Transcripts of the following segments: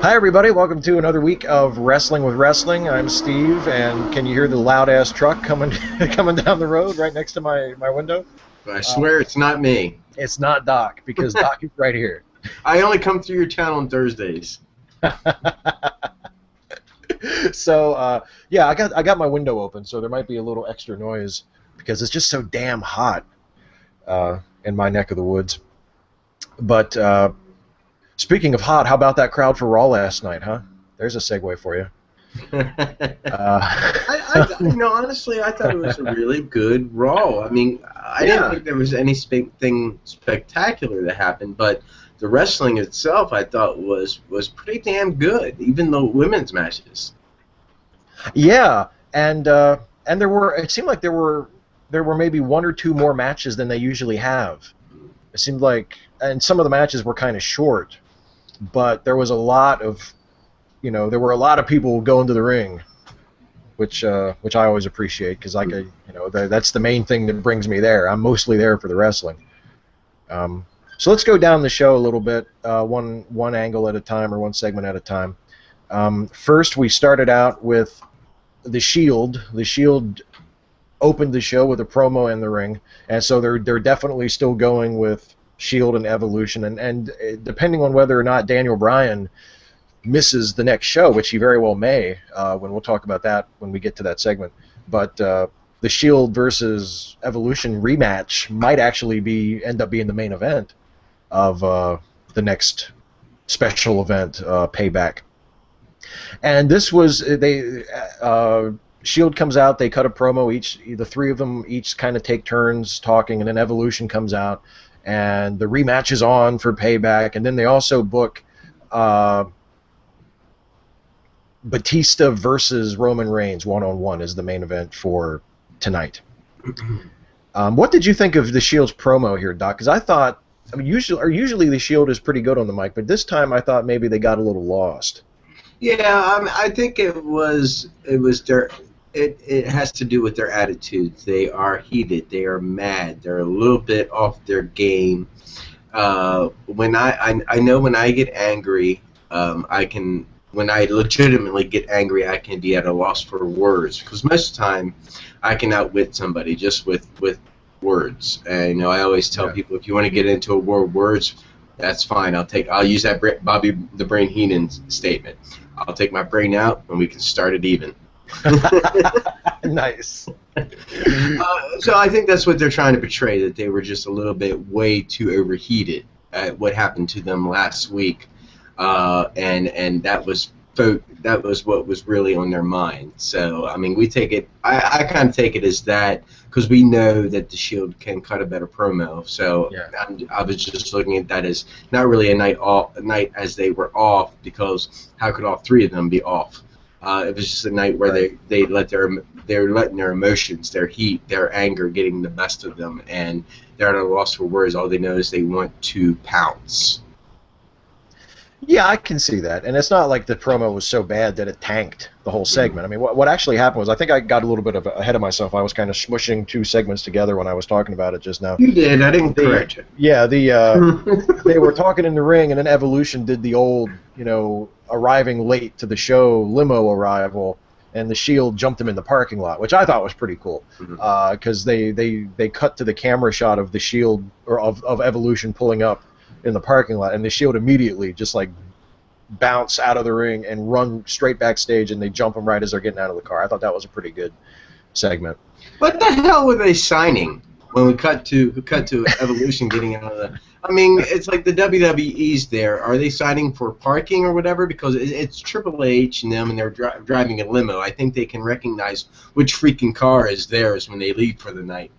Hi everybody, welcome to another week of Wrestling with Wrestling. I'm Steve, and can you hear the loud-ass truck coming coming down the road right next to my window? I swear it's not me. It's not Doc, because Doc is right here. I only come through your channel on Thursdays. So, yeah, I got my window open, so there might be a little extra noise, because it's just so damn hot in my neck of the woods. But, speaking of hot, how about that crowd for Raw last night, huh? There's a segue for you. Honestly, I thought it was a really good Raw. I mean, I didn't think there was anything spectacular that happened, but the wrestling itself, I thought, was pretty damn good, even the women's matches. Yeah, and there were. It seemed like there were maybe one or two more matches than they usually have. It seemed like, and some of the matches were kind of short, but there was a lot of, there were a lot of people going to the ring, which I always appreciate, because that's the main thing that brings me there. I'm mostly there for the wrestling. So let's go down the show a little bit, one angle at a time, or one segment at a time. First, we started out with the Shield. The Shield opened the show with a promo in the ring, and so they're definitely still going with Shield and Evolution, and depending on whether or not Daniel Bryan misses the next show, which he very well may, when we'll talk about that when we get to that segment. But the Shield versus Evolution rematch might actually end up being the main event of the next special event, Payback. And this was Shield comes out, they cut a promo, the three of them each kind of take turns talking, and then Evolution comes out, and the rematch is on for Payback, and then they also book Batista versus Roman Reigns one-on-one as the main event for tonight. What did you think of the Shield's promo here, Doc? Because I thought, usually the Shield is pretty good on the mic, but this time I thought maybe they got a little lost. Yeah, I think it has to do with their attitudes. They are heated. They are mad. They're a little bit off their game. When I know when I get angry, when I legitimately get angry, I can be at a loss for words, because most of the time I can outwit somebody just with words. And I always tell people, if you want to get into a war of words, that's fine. I'll use that Bobby the Brain Heenan statement. I'll take my brain out and we can start it even. Nice. So I think that's what they're trying to portray, that they were just a little bit way too overheated at what happened to them last week, and that was what was really on their mind. So I mean, we take it. I kind of take it as that, because we know that the Shield can cut a better promo. So yeah. I was just looking at that as not really a night as they were off, because how could all three of them be off? It was just a night where they're letting their emotions, their heat, their anger getting the best of them, and they're at a loss for words. All they know is they want to pounce. Yeah, I can see that, and it's not like the promo was so bad that it tanked the whole segment. I mean, what actually happened was, I think I got a little bit ahead of myself. I was kind of smushing two segments together when I was talking about it just now. You did. I didn't correct you. Yeah, they were talking in the ring, and then Evolution did the old, arriving late to the show limo arrival, and the Shield jumped them in the parking lot, which I thought was pretty cool, because they cut to the camera shot of the Shield, or of Evolution pulling up in the parking lot, and the Shield immediately just bounce out of the ring and run straight backstage, and they jump them right as they're getting out of the car. I thought that was a pretty good segment. What the hell were they signing when we cut to Evolution getting out of the? I mean, it's like the WWE's there. Are they signing for parking or whatever? Because it's Triple H and them, and they're driving a limo. I think they can recognize which freaking car is theirs when they leave for the night.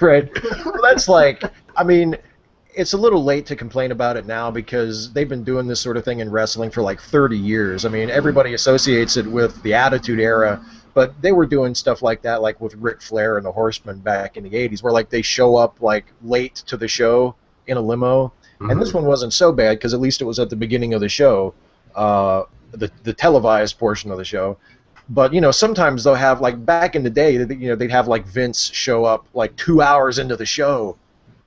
Right. Well, that's it's a little late to complain about it now, because they've been doing this sort of thing in wrestling for 30 years. I mean, everybody associates it with the Attitude Era, but they were doing stuff like that, like with Ric Flair and the Horsemen back in the 80s, where they show up late to the show in a limo. And this one wasn't so bad, because at least it was at the beginning of the show, the televised portion of the show. But sometimes they'll have, back in the day, they'd have Vince show up 2 hours into the show.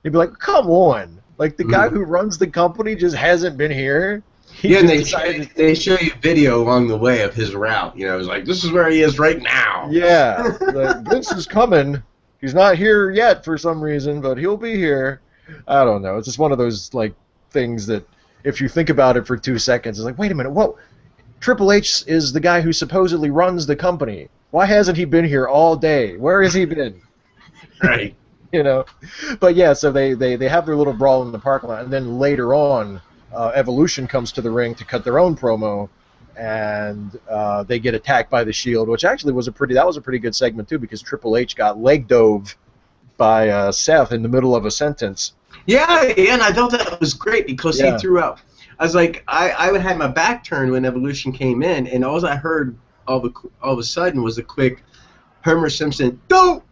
They'd be like, come on. The guy who runs the company just hasn't been here. Yeah, and they show you video along the way of his route. You know, it's like, this is where he is right now. Yeah, Vince is coming. He's not here yet for some reason, but he'll be here. I don't know. It's just one of those like things that if you think about it for 2 seconds, it's like, wait a minute, what? Triple H is the guy who supposedly runs the company. Why hasn't he been here all day? Where has he been? Right. You know, but yeah, so they have their little brawl in the parking lot, and then later on, Evolution comes to the ring to cut their own promo, and they get attacked by the Shield, which actually was a pretty good segment too, because Triple H got leg dove by Seth in the middle of a sentence. Yeah, and I thought that was great because he threw out. I was like, I had my back turned when Evolution came in, and all I heard all of a sudden was a quick Homer Simpson, don't!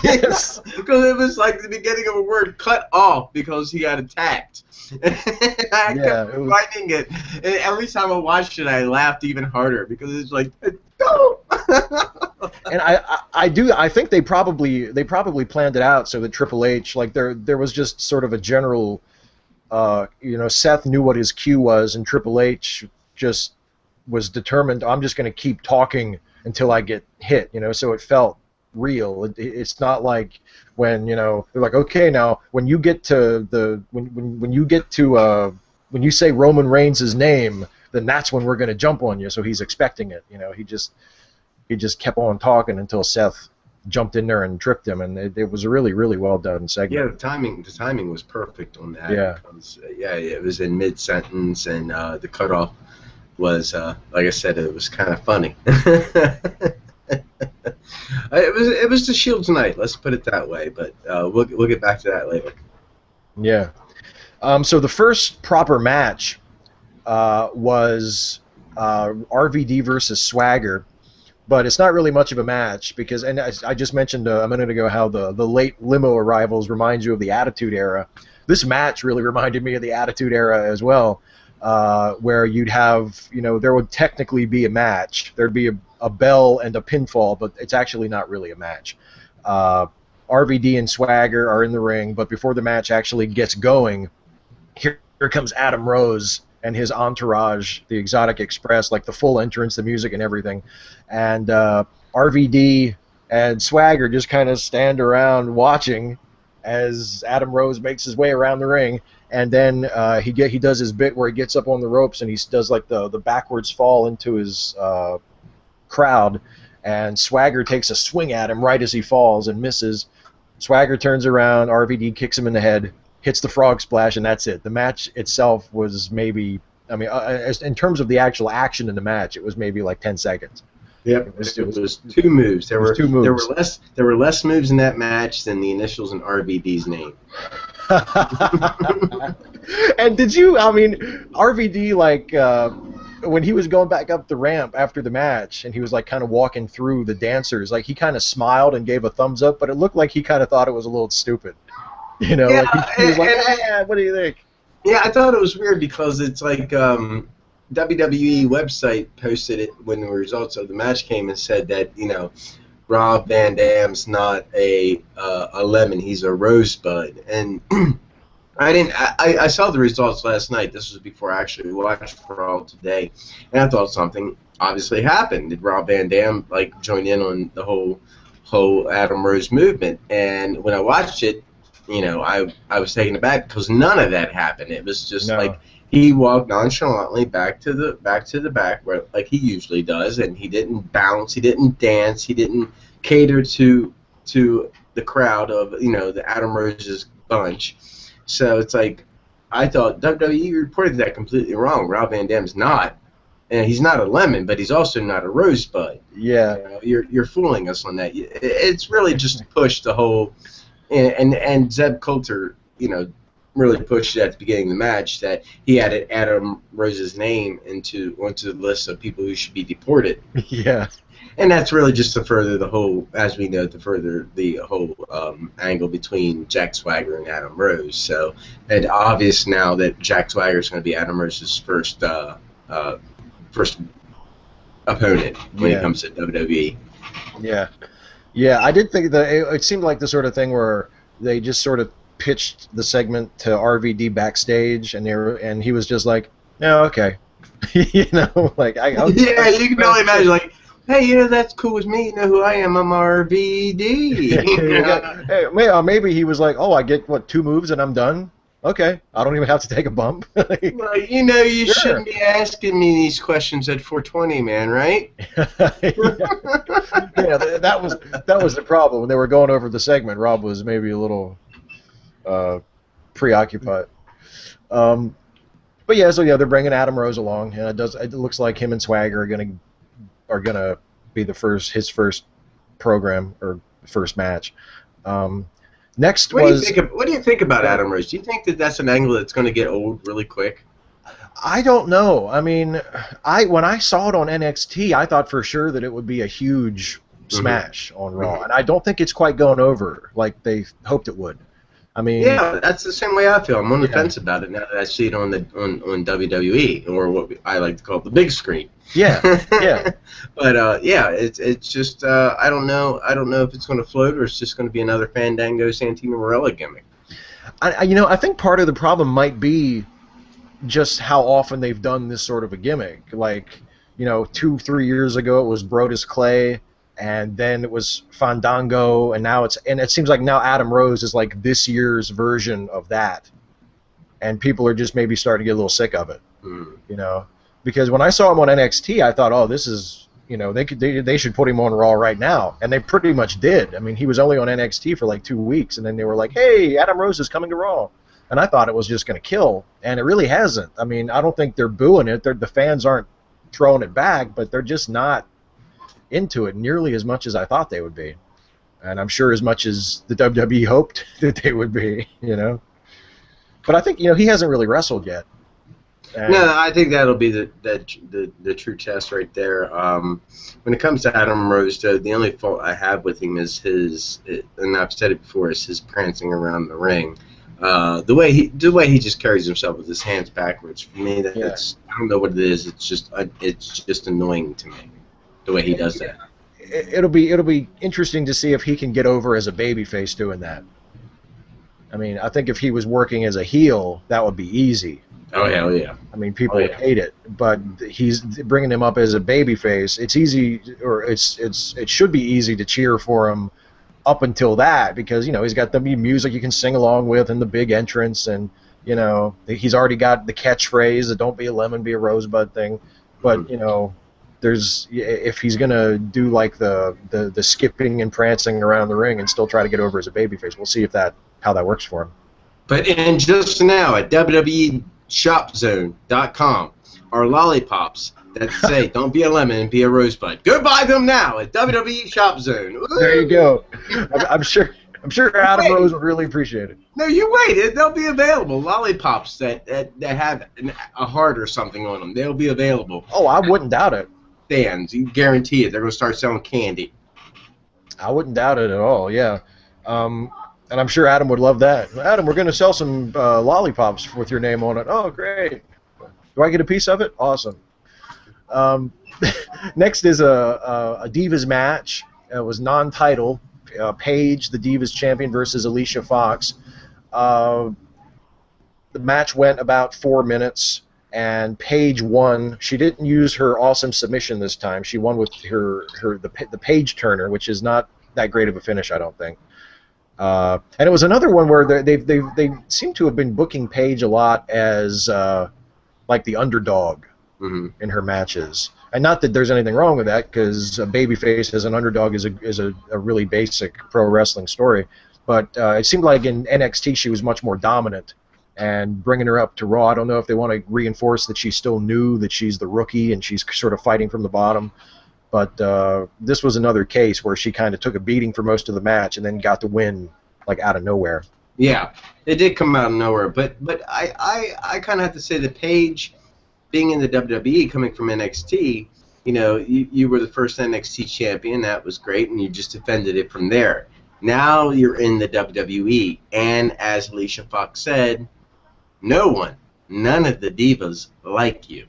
Yes. Because it was like the beginning of a word cut off because he got attacked. I kept finding it. And every time I watched it, I laughed even harder because it's like, don't! And I think they probably planned it out so that Triple H, like there was just sort of a general, Seth knew what his cue was, and Triple H just was determined, I'm just going to keep talking until I get hit, so it felt real. It's not like when, they're like, okay, now when you get to when you say Roman Reigns' name, then that's when we're going to jump on you. So he's expecting it, he just kept on talking until Seth jumped in there and tripped him, and it was a really, really well done segment. Yeah, the timing was perfect on that. Yeah. Because, it was in mid-sentence, and the cutoff was, like I said, it was kind of funny. It was the Shield tonight. Let's put it that way. But we'll get back to that later. Yeah. So the first proper match was RVD versus Swagger, but it's not really much of a match because, and I just mentioned a minute ago how the late limo arrivals remind you of the Attitude Era. This match really reminded me of the Attitude Era as well. Where you'd have, there would technically be a match. There'd be a bell and a pinfall, but it's actually not really a match. RVD and Swagger are in the ring, but before the match actually gets going, here comes Adam Rose and his entourage, the Exotic Express, like the full entrance, the music and everything. And RVD and Swagger just kind of stand around watching as Adam Rose makes his way around the ring. And then he does his bit where he gets up on the ropes and he does like the backwards fall into his crowd, and Swagger takes a swing at him right as he falls and misses. Swagger turns around, RVD kicks him in the head, hits the frog splash, and that's it. The match itself was maybe, in terms of the actual action in the match, it was maybe like 10 seconds. Yep, it was two moves. There were less moves in that match than the initials in RVD's name. And did you, RVD, like, when he was going back up the ramp after the match and he was like kind of walking through the dancers, like he kind of smiled and gave a thumbs up, but it looked like he kind of thought it was a little stupid. He was like, what do you think? Yeah, I thought it was weird because it's like WWE website posted it when the results of the match came and said that, Rob Van Dam's not a lemon, he's a rosebud. And I saw the results last night. This was before I actually watched for all today, and I thought something obviously happened. Did Rob Van Dam join in on the whole Adam Rose movement? And when I watched it, I was taken aback because none of that happened. It was just like he walked nonchalantly back to the back where like he usually does, and he didn't bounce, he didn't dance, he didn't cater to the crowd of the Adam Rose's bunch. So it's like, I thought WWE reported that completely wrong. Rob Van Dam's not, and he's not a lemon, but he's also not a rosebud. Yeah, you're fooling us on that. It's really just to push the whole, and Zeb Coulter, really pushed it at the beginning of the match that he added Adam Rose's name onto the list of people who should be deported. Yeah. And that's really just to further the whole, as we know, angle between Jack Swagger and Adam Rose. So it's obvious now that Jack Swagger is going to be Adam Rose's first opponent when it comes to WWE. Yeah. Yeah, I did think that it seemed like the sort of thing where they just sort of pitched the segment to RVD backstage, and he was just like, Yeah, okay. You know, like yeah, you can only imagine, like, hey, that's cool with me. You know who I am? I'm RVD. Hey, maybe he was like, oh, I get what 2 moves and I'm done. Okay, I don't even have to take a bump. Like, well, you sure. shouldn't be asking me these questions at 420, man, right? Yeah, that was the problem when they were going over the segment. Rob was maybe a little preoccupied. But yeah, so yeah, they're bringing Adam Rose along, and it looks like him and Swagger are gonna be his first program or first match. Next What was do you think about Adam Rose? Do you think that that's an angle that's going to get old really quick? I don't know. I mean, when I saw it on NXT, I thought for sure that it would be a huge smash on Raw, and I don't think it's quite going over like they hoped it would. I mean, yeah, that's the same way I feel. I'm on the fence about it now that I see it on WWE, or what I like to call the big screen. Yeah, yeah. But yeah, it's just I don't know if it's going to float or it's just going to be another Fandango Santino Marella gimmick. I think part of the problem might be just how often they've done this sort of a gimmick. Like, 2-3 years ago it was Brodus Clay, and then it was Fandango, and it seems like now Adam Rose is like this year's version of that, and people are just maybe starting to get a little sick of it. Because when I saw him on NXT, I thought, oh, this is, they should put him on Raw right now, and they pretty much did. I mean, he was only on NXT for like 2 weeks, and then they were like, hey, Adam Rose is coming to Raw. And I thought it was just going to kill, and it really hasn't. I mean, I don't think they're booing it. The fans aren't throwing it back, but they're just not into it nearly as much as I thought they would be. And I'm sure as much as the WWE hoped that they would be, But I think, he hasn't really wrestled yet. And no, I think that'll be the true test right there. When it comes to Adam Rose, though, the only fault I have with him is and I've said it before, is his prancing around the ring. The way he just carries himself with his hands backwards. For me, that's I don't know what it is. It's just annoying to me, the way he does that. It'll be interesting to see if he can get over as a babyface doing that. I mean, I think if he was working as a heel, that would be easy. Oh hell yeah! I mean, people would hate it, but he's bringing him up as a babyface. It's easy, or it should be easy to cheer for him up until that, because he's got the music you can sing along with and the big entrance, and he's already got the catchphrase, the "Don't be a lemon, be a rosebud" thing. But if he's gonna do like the skipping and prancing around the ring and still try to get over as a babyface, we'll see how that works for him. But in just now at WWE ShopZone.com are lollipops that say "Don't be a lemon, be a rosebud." Go buy them now at WWE Shop Zone. Woo! There you go. I'm sure Adam Rose would really appreciate it. No, you wait. They'll be available. Lollipops that have a heart or something on them. They'll be available. Oh, I wouldn't doubt it. Stands, you guarantee it. They're going to start selling candy. I wouldn't doubt it at all. Yeah. And I'm sure Adam would love that. Adam, we're going to sell some lollipops with your name on it. Oh, great. Do I get a piece of it? Awesome. Next is a Divas match. It was non-title. Paige, the Divas champion, versus Alicia Fox. The match went about 4 minutes, and Paige won. She didn't use her awesome submission this time. She won with the Paige Turner, which is not that great of a finish, I don't think. And it was another one where they seem to have been booking Paige a lot as like the underdog in her matches. And not that there's anything wrong with that, because a babyface as an underdog is a really basic pro wrestling story. But it seemed like in NXT she was much more dominant. And bringing her up to Raw, I don't know if they want to reinforce that she's still new, that she's the rookie, and she's sort of fighting from the bottom. But this was another case where she kind of took a beating for most of the match and then got the win like out of nowhere. Yeah, it did come out of nowhere. But I kind of have to say that Paige, being in the WWE, coming from NXT, you were the first NXT champion. That was great, and you just defended it from there. Now you're in the WWE, and as Alicia Fox said, none of the divas like you.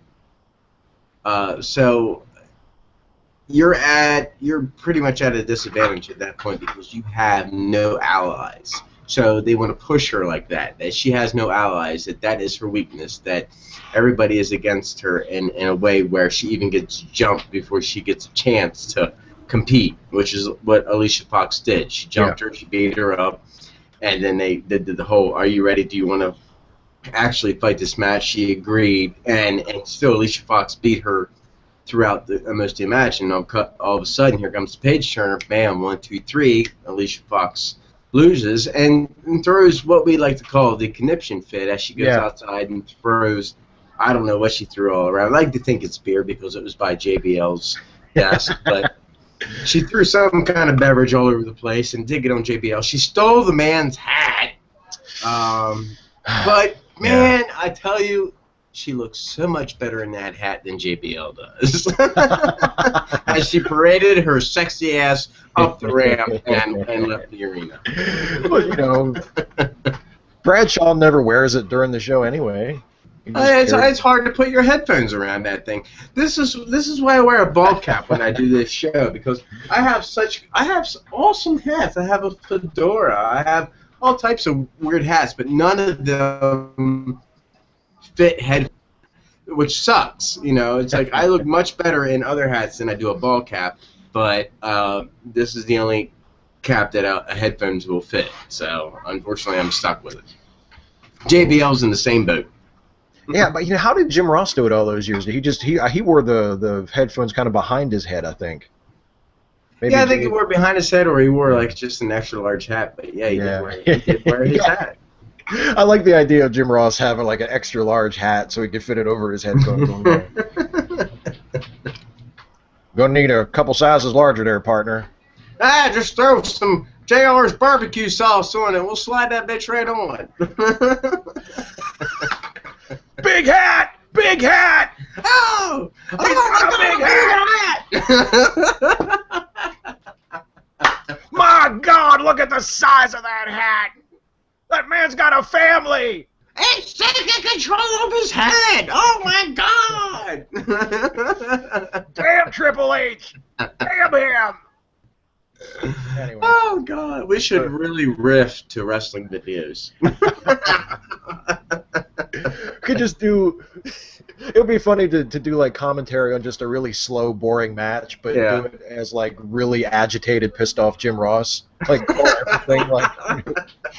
So you're pretty much at a disadvantage at that point because you have no allies. So they want to push her like that she has no allies, that is her weakness, that everybody is against her in a way where she even gets jumped before she gets a chance to compete, which is what Alicia Fox did. She jumped her, she beat her up, and then they did the whole, are you ready? Do you want to actually fight this match? She agreed, and still Alicia Fox beat her throughout most of the match, and all of a sudden here comes Paige Turner, bam, 1, 2, 3, Alicia Fox loses and throws what we like to call the conniption fit as she goes outside and throws, I don't know what she threw all around. I like to think it's beer because it was by JBL's desk, but she threw some kind of beverage all over the place and did get on JBL. She stole the man's hat. But, man, I tell you, she looks so much better in that hat than JBL does. As she paraded her sexy ass up the ramp and left the arena. Well, you know, Bradshaw never wears it during the show anyway. It's hard to put your headphones around that thing. This is why I wear a ball cap when I do this show, because I have awesome hats. I have a fedora. I have all types of weird hats, but none of them fit head, which sucks. You know, it's like I look much better in other hats than I do a ball cap, but this is the only cap that a headphones will fit. So unfortunately, I'm stuck with it. JBL's in the same boat. Yeah, but you know, how did Jim Ross do it all those years? He wore the headphones kind of behind his head, I think. Maybe I think he wore it behind his head, or he wore like just an extra large hat. But yeah, he did wear his hat. I like the idea of Jim Ross having like an extra large hat so he could fit it over his headphones. Gonna need a couple sizes larger there, partner. Just throw some JR's barbecue sauce on it. We'll slide that bitch right on. Big hat! Big hat! Oh! He's got a big hat! My God, look at the size of that hat! That man's got a family! He's taking control of his head! Oh my God! Damn Triple H! Damn him! Anyway. Oh God, we should really riff to wrestling videos. Could just do. It would be funny to do like commentary on just a really slow, boring match, but do it as like really agitated, pissed off Jim Ross. Like call everything like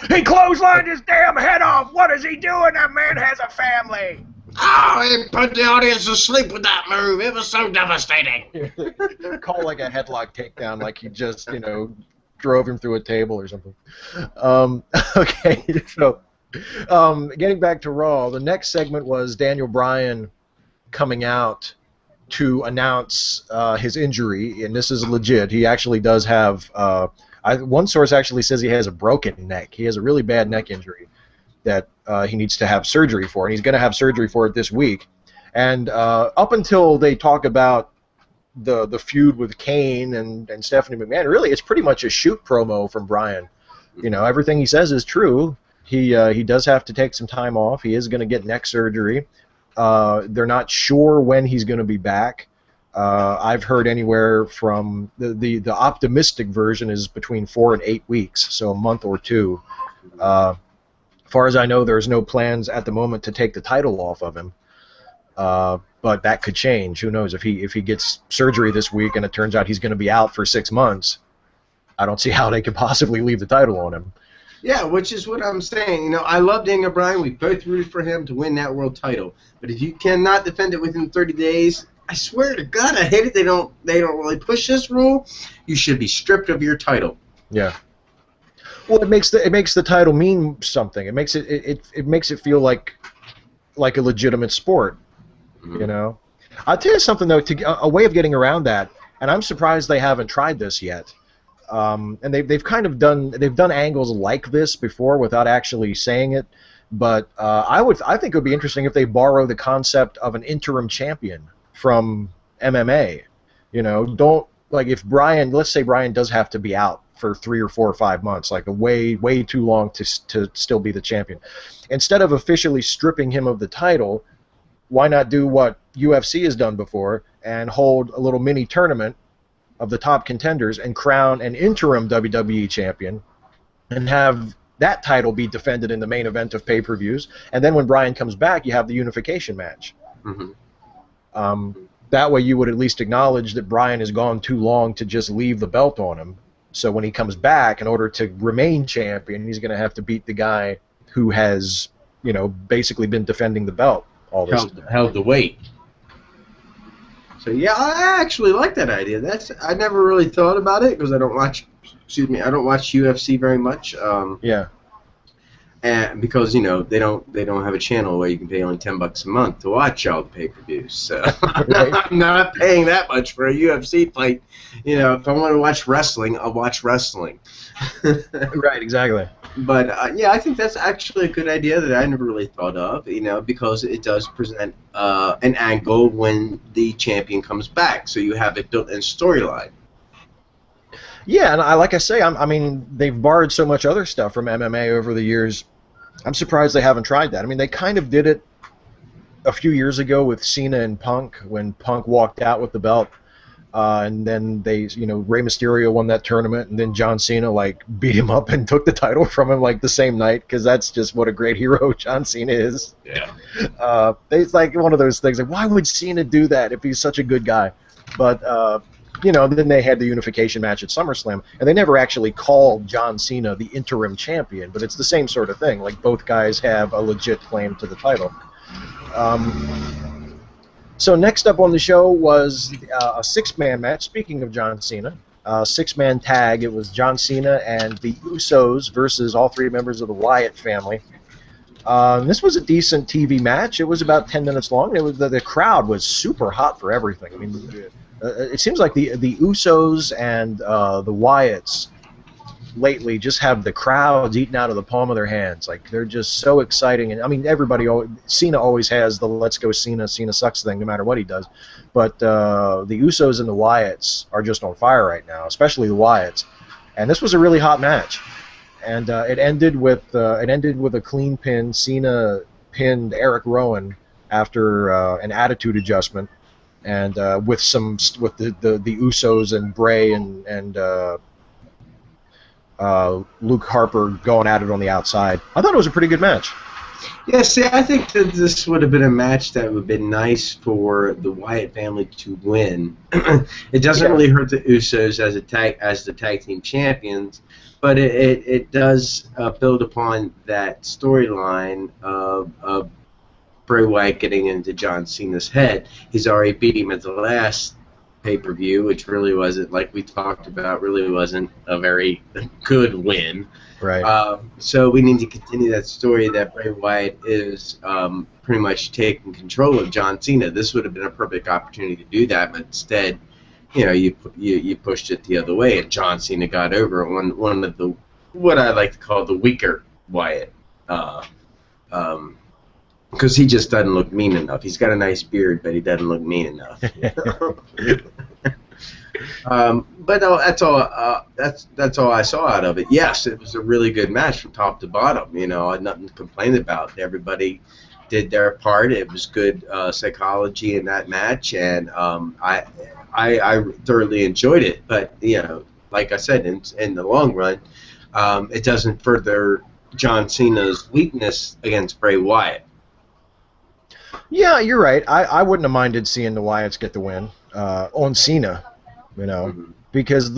he clotheslined his damn head off. What is he doing? That man has a family. Oh, he put the audience to sleep with that move. It was so devastating. Call like a headlock takedown, like he just drove him through a table or something. Okay, so. Getting back to Raw, the next segment was Daniel Bryan coming out to announce his injury, and this is legit. He actually does have, one source actually says he has a broken neck. He has a really bad neck injury that he needs to have surgery for, and he's going to have surgery for it this week. And up until they talk about the feud with Kane and Stephanie McMahon, really it's pretty much a shoot promo from Bryan. You know, everything he says is true. He does have to take some time off. He is going to get neck surgery. They're not sure when he's going to be back. I've heard anywhere from the optimistic version is between 4 and 8 weeks, so a month or two. As far as I know, there's no plans at the moment to take the title off of him. But that could change. Who knows? If he gets surgery this week and it turns out he's going to be out for 6 months, I don't see how they could possibly leave the title on him. Yeah, which is what I'm saying. You know, I love Daniel Bryan. We both rooted for him to win that world title. But if you cannot defend it within 30 days, I swear to God, I hate it. They don't really push this rule. You should be stripped of your title. Yeah. Well, it makes the title mean something. It makes it makes it feel like a legitimate sport. Mm-hmm. You know. I'll tell you something though. A way of getting around that, and I'm surprised they haven't tried this yet. And they've kind of done angles like this before without actually saying it, but I think it would be interesting if they borrow the concept of an interim champion from MMA. You know, don't like if Bryan, let's say Bryan does have to be out for 3 or 4 or 5 months, like a way too long to still be the champion. Instead of officially stripping him of the title, why not do what UFC has done before and hold a little mini tournament of the top contenders and crown an interim WWE champion and have that title be defended in the main event of pay-per-views, and then when Bryan comes back, you have the unification match. That way you would at least acknowledge that Bryan has gone too long to just leave the belt on him. So when he comes back, in order to remain champion, he's going to have to beat the guy who has, you know, basically been defending the belt all this time. Held the weight. So yeah, I actually like that idea. I never really thought about it because I don't watch UFC very much. Yeah. And because they don't have a channel where you can pay only $10 a month to watch all the pay-per-views. So Right. I'm not paying that much for a UFC fight. If I want to watch wrestling, I'll watch wrestling. Right, exactly. But yeah, I think that's actually a good idea that I never really thought of. Because it does present an angle when the champion comes back, so you have a built-in storyline. Yeah, and like I say, I mean, they've borrowed so much other stuff from MMA over the years. I'm surprised they haven't tried that. I mean, they kind of did it a few years ago with Cena and Punk when Punk walked out with the belt, and then Rey Mysterio won that tournament, and then John Cena beat him up and took the title from him the same night, because that's just what a great hero John Cena is. Yeah. It's one of those things. Why would Cena do that if he's such a good guy? But then they had the unification match at SummerSlam, and they never actually called John Cena the interim champion, but it's the same sort of thing. Both guys have a legit claim to the title. So next up on the show was a six-man match. Speaking of John Cena, six-man tag. It was John Cena and the Usos versus all three members of the Wyatt family. This was a decent TV match. It was about 10 minutes long. It was the crowd was super hot for everything. I mean, it seems like the Usos and the Wyatts lately just have the crowds eating out of the palm of their hands. They're just so exciting. And I mean, Cena always has the "Let's go Cena sucks" thing, no matter what he does. But the Usos and the Wyatts are just on fire right now, especially the Wyatts. And this was a really hot match. And it ended with a clean pin. Cena pinned Eric Rowan after an attitude adjustment. And with the Usos and Bray and Luke Harper going at it on the outside. I thought it was a pretty good match. Yeah, see, I think that this would have been a match that would have been nice for the Wyatt family to win. It doesn't really hurt the Usos as the tag team champions, but it does build upon that storyline of Bray Wyatt getting into John Cena's head. He's already beat him at the last pay-per-view, which really wasn't, like we talked about, really wasn't a very good win. Right. So we need to continue that story that Bray Wyatt is pretty much taking control of John Cena. This would have been a perfect opportunity to do that, but instead, you pushed it the other way, and John Cena got over one of the what I like to call the weaker Wyatt. Because he just doesn't look mean enough. He's got a nice beard, but he doesn't look mean enough. But that's all. That's all I saw out of it. Yes, it was a really good match from top to bottom. I had nothing to complain about. Everybody did their part. It was good psychology in that match, and I thoroughly enjoyed it. But like I said, in the long run, it doesn't further John Cena's weakness against Bray Wyatt. Yeah, you're right. I wouldn't have minded seeing the Wyatts get the win on Cena, because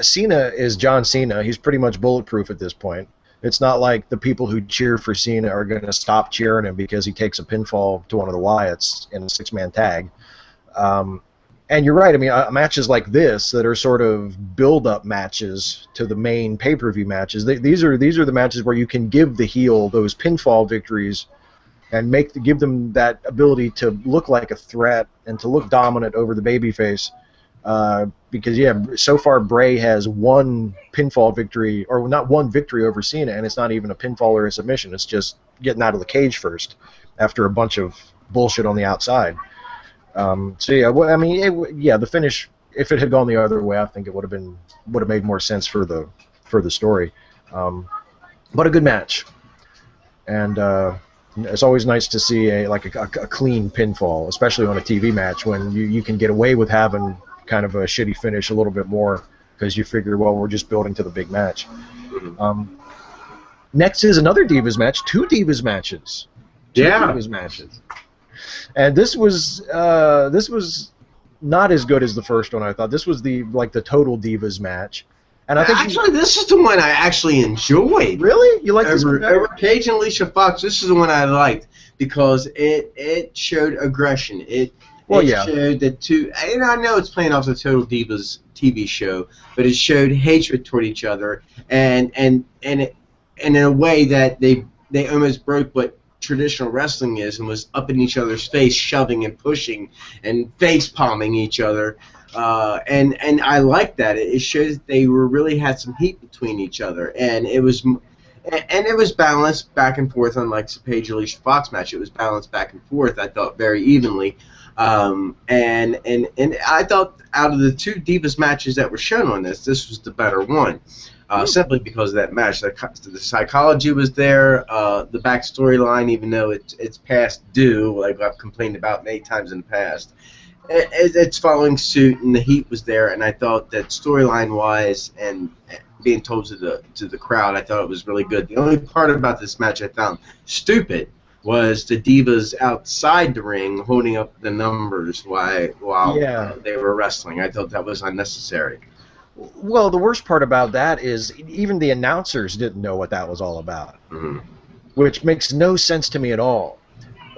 Cena is John Cena. He's pretty much bulletproof at this point. It's not like the people who cheer for Cena are going to stop cheering him because he takes a pinfall to one of the Wyatts in a six-man tag. And you're right. I mean, matches like this that are sort of build-up matches to the main pay-per-view matches. These are the matches where you can give the heel those pinfall victories and give them that ability to look like a threat and to look dominant over the babyface. Because so far Bray has one pinfall victory, or not one victory over Cena, and it's not even a pinfall or a submission. It's just getting out of the cage first after a bunch of bullshit on the outside. The finish, if it had gone the other way, I think it would have made more sense for the story. But a good match, and it's always nice to see a clean pinfall, especially on a TV match when you can get away with having kind of a shitty finish a little bit more because you figure, well, we're just building to the big match. next is another Divas match, 2 Divas matches. 2 Divas matches. And this was not as good as the first one, I thought. This was the Total Divas match. And I think actually, this is the one I actually enjoyed. Really? You like this one better? Over Paige and Alicia Fox, this is the one I liked because it showed aggression. It showed the two. And I know it's playing off the Total Divas TV show, but it showed hatred toward each other, and in a way that they almost broke what traditional wrestling is and was up in each other's face, shoving and pushing and face palming each other. And I like that. It shows they really had some heat between each other, and it was balanced back and forth. Unlike the Paige Alicia Fox match, it was balanced back and forth. I thought very evenly, and I thought out of the 2 Divas matches that were shown on this was the better one. Simply because of that match. The psychology was there, the back storyline, even though it's past due, like I've complained about many times in the past. It's following suit, and the heat was there, and I thought that storyline-wise and being told to the crowd, I thought it was really good. The only part about this match I found stupid was the Divas outside the ring holding up the numbers while they were wrestling. I thought that was unnecessary. Well, the worst part about that is even the announcers didn't know what that was all about, which makes no sense to me at all.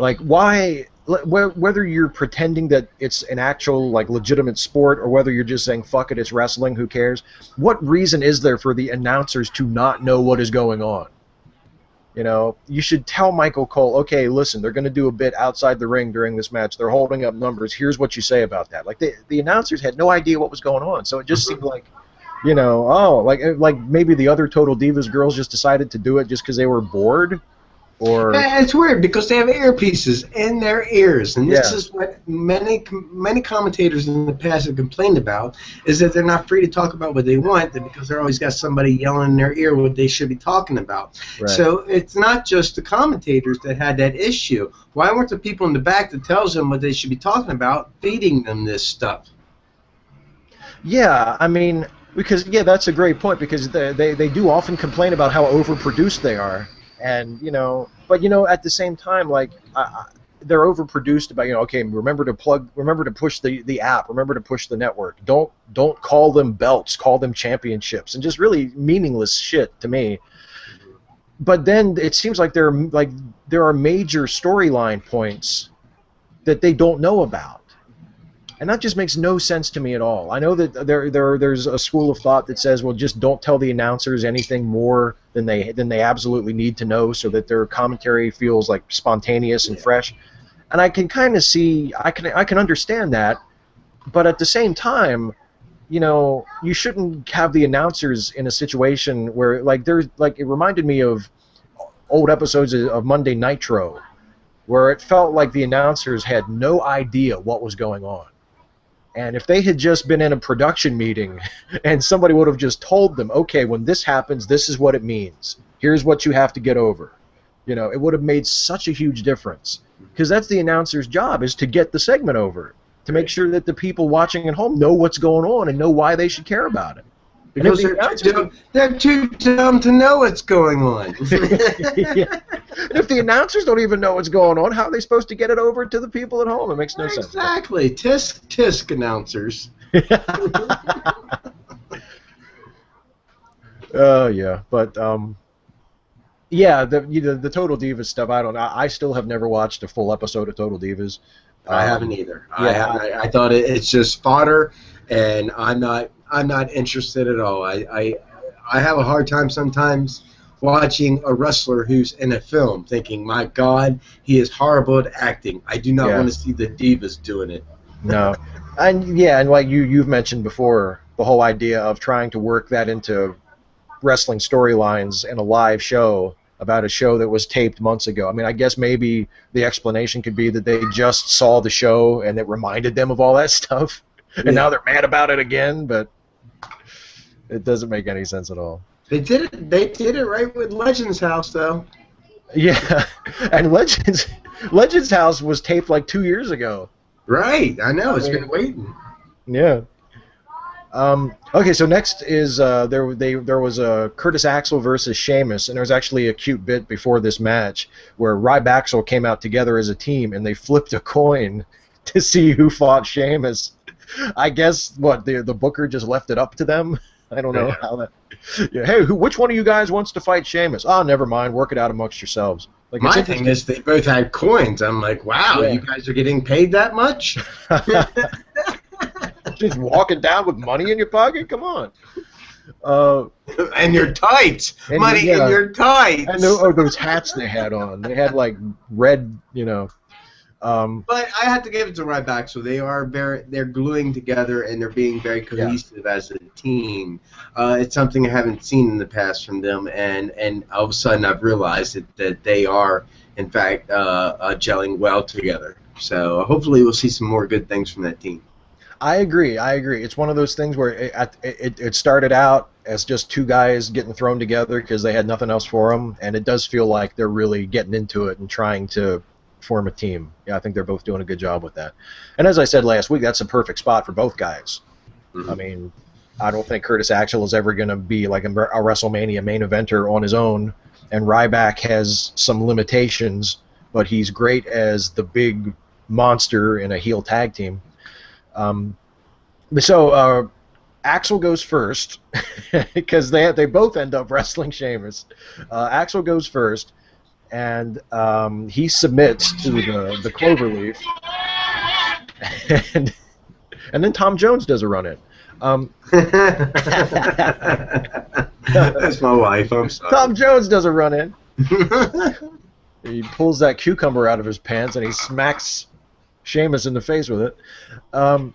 Like, why, whether you're pretending that it's an actual, legitimate sport, or whether you're just saying, fuck it, it's wrestling, who cares, what reason is there for the announcers to not know what is going on? You know, you should tell Michael Cole, okay, listen, they're going to do a bit outside the ring during this match. They're holding up numbers. Here's what you say about that. Like, the announcers had no idea what was going on, so it just seemed like, you know, like maybe the other Total Divas girls just decided to do it just because they were bored. Or it's weird because they have earpieces in their ears, and this is what many commentators in the past have complained about, is that they're not free to talk about what they want because they're always got somebody yelling in their ear what they should be talking about. Right. So it's not just the commentators that had that issue. Why weren't the people in the back that tells them what they should be talking about feeding them this stuff? Yeah, I mean, because that's a great point, because they do often complain about how overproduced they are. And but at the same time, like they're overproduced about okay, remember to push the app, remember to push the network. Don't call them belts, call them championships, and just really meaningless shit to me. But then it seems like there are major storyline points that they don't know about. And that just makes no sense to me at all. I know that there's a school of thought that says, well, just don't tell the announcers anything more than they absolutely need to know, so that their commentary feels like spontaneous and fresh. And I can kind of see, I can understand that, but at the same time, you shouldn't have the announcers in a situation where it reminded me of old episodes of Monday Nitro, where it felt like the announcers had no idea what was going on. And if they had just been in a production meeting and somebody would have just told them, okay, when this happens, this is what it means. Here's what you have to get over. It would have made such a huge difference. Because that's the announcer's job, is to get the segment over, to make sure that the people watching at home know what's going on and know why they should care about it. Because they're too dumb to know what's going on. Yeah. If the announcers don't even know what's going on, how are they supposed to get it over to the people at home? It makes no sense. Exactly. Tisk announcers. Yeah, but the Total Divas stuff. I still have never watched a full episode of Total Divas. I haven't either. Yeah. I thought it's just fodder, and I'm not interested at all. I have a hard time sometimes watching a wrestler who's in a film, thinking, my God, he is horrible at acting. I do not want to see the Divas doing it. No. And like you've mentioned before, the whole idea of trying to work that into wrestling storylines in a live show about a show that was taped months ago. I mean, I guess maybe the explanation could be that they just saw the show and it reminded them of all that stuff, and now they're mad about it again, but it doesn't make any sense at all. They did it right with Legends House, though. Yeah, and Legends House was taped like 2 years ago. Right, I know. It's been waiting. Yeah. Okay, so next is there was a Curtis Axel versus Sheamus, and there was actually a cute bit before this match where Rybaxel came out together as a team, and they flipped a coin to see who fought Sheamus. I guess the booker just left it up to them. I don't know how that. Yeah, hey, which one of you guys wants to fight Sheamus? Oh, never mind. Work it out amongst yourselves. Like, my thing is they both had coins. I'm like, wow, you guys are getting paid that much? Just walking down with money in your pocket? Come on. And your tights. Money in your tights. And those hats they had on. They had like red, But I have to give it to Ryback. So they're gluing together and they're being very cohesive as a team. It's something I haven't seen in the past from them, and all of a sudden I've realized that they are in fact gelling well together. So hopefully we'll see some more good things from that team. I agree. It's one of those things where it started out as just two guys getting thrown together because they had nothing else for them, and it does feel like they're really getting into it and trying to form a team. Yeah, I think they're both doing a good job with that. And as I said last week, that's a perfect spot for both guys. Mm-hmm. I mean, I don't think Curtis Axel is ever going to be like a WrestleMania main eventer on his own, and Ryback has some limitations, but he's great as the big monster in a heel tag team. So Axel goes first because they both end up wrestling Sheamus. Axel goes first, and he submits to the cloverleaf, and then Tom Jones does a run-in. That's my wife. I'm sorry. Tom Jones does a run-in. He pulls that cucumber out of his pants and he smacks Sheamus in the face with it. So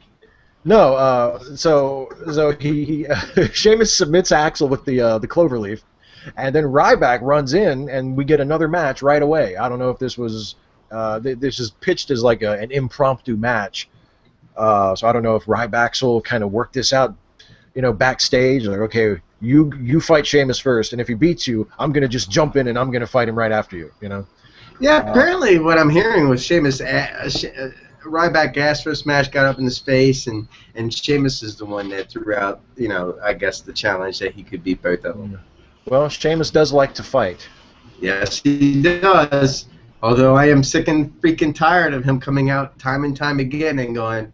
he Sheamus submits Axel with the cloverleaf, and then Ryback runs in, and we get another match right away. I don't know if this was this is pitched as like an impromptu match, so I don't know if Ryback kind of worked this out, backstage. Like, okay, you fight Sheamus first, and if he beats you, I'm gonna just jump in and I'm gonna fight him right after you. Yeah, apparently what I'm hearing was Sheamus, Ryback asked for a smash, got up in his face, and Sheamus is the one that threw out, I guess the challenge that he could beat both of them. Well, Sheamus does like to fight. Yes, he does. Although I am sick and freaking tired of him coming out time and time again and going,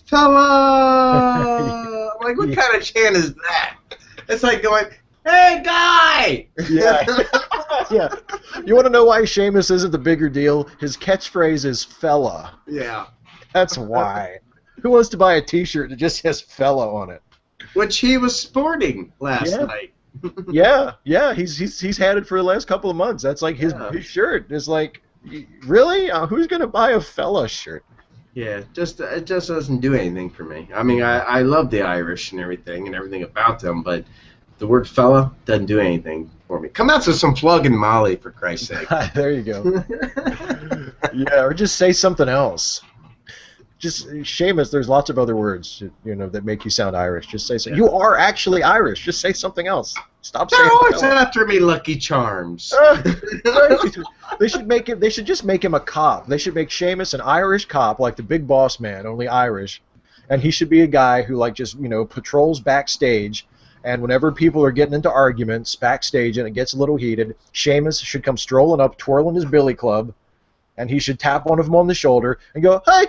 fella! I'm like, what kind of chant is that? It's like going, hey, guy! Yeah. Yeah. You want to know why Sheamus isn't the bigger deal? His catchphrase is fella. Yeah. That's why. Who wants to buy a T-shirt that just says fella on it? Which he was sporting last night. Yeah. He's had it for the last couple of months. That's like his shirt. It's like, really? Who's going to buy a fella shirt? Yeah, it just doesn't do anything for me. I mean, I love the Irish and everything about them, but the word fella doesn't do anything for me. Come out to some plug and Molly, for Christ's sake. There you go. Yeah, or just say something else. Just Sheamus, there's lots of other words, that make you sound Irish. Just say something. You are actually Irish. Just say something else. Stop saying. They're always after me, Lucky Charms. They should just make him a cop. They should make Sheamus an Irish cop, like the Big Boss Man, only Irish, and he should be a guy who just patrols backstage. And whenever people are getting into arguments backstage and it gets a little heated, Sheamus should come strolling up, twirling his billy club, and he should tap one of them on the shoulder and go, hey,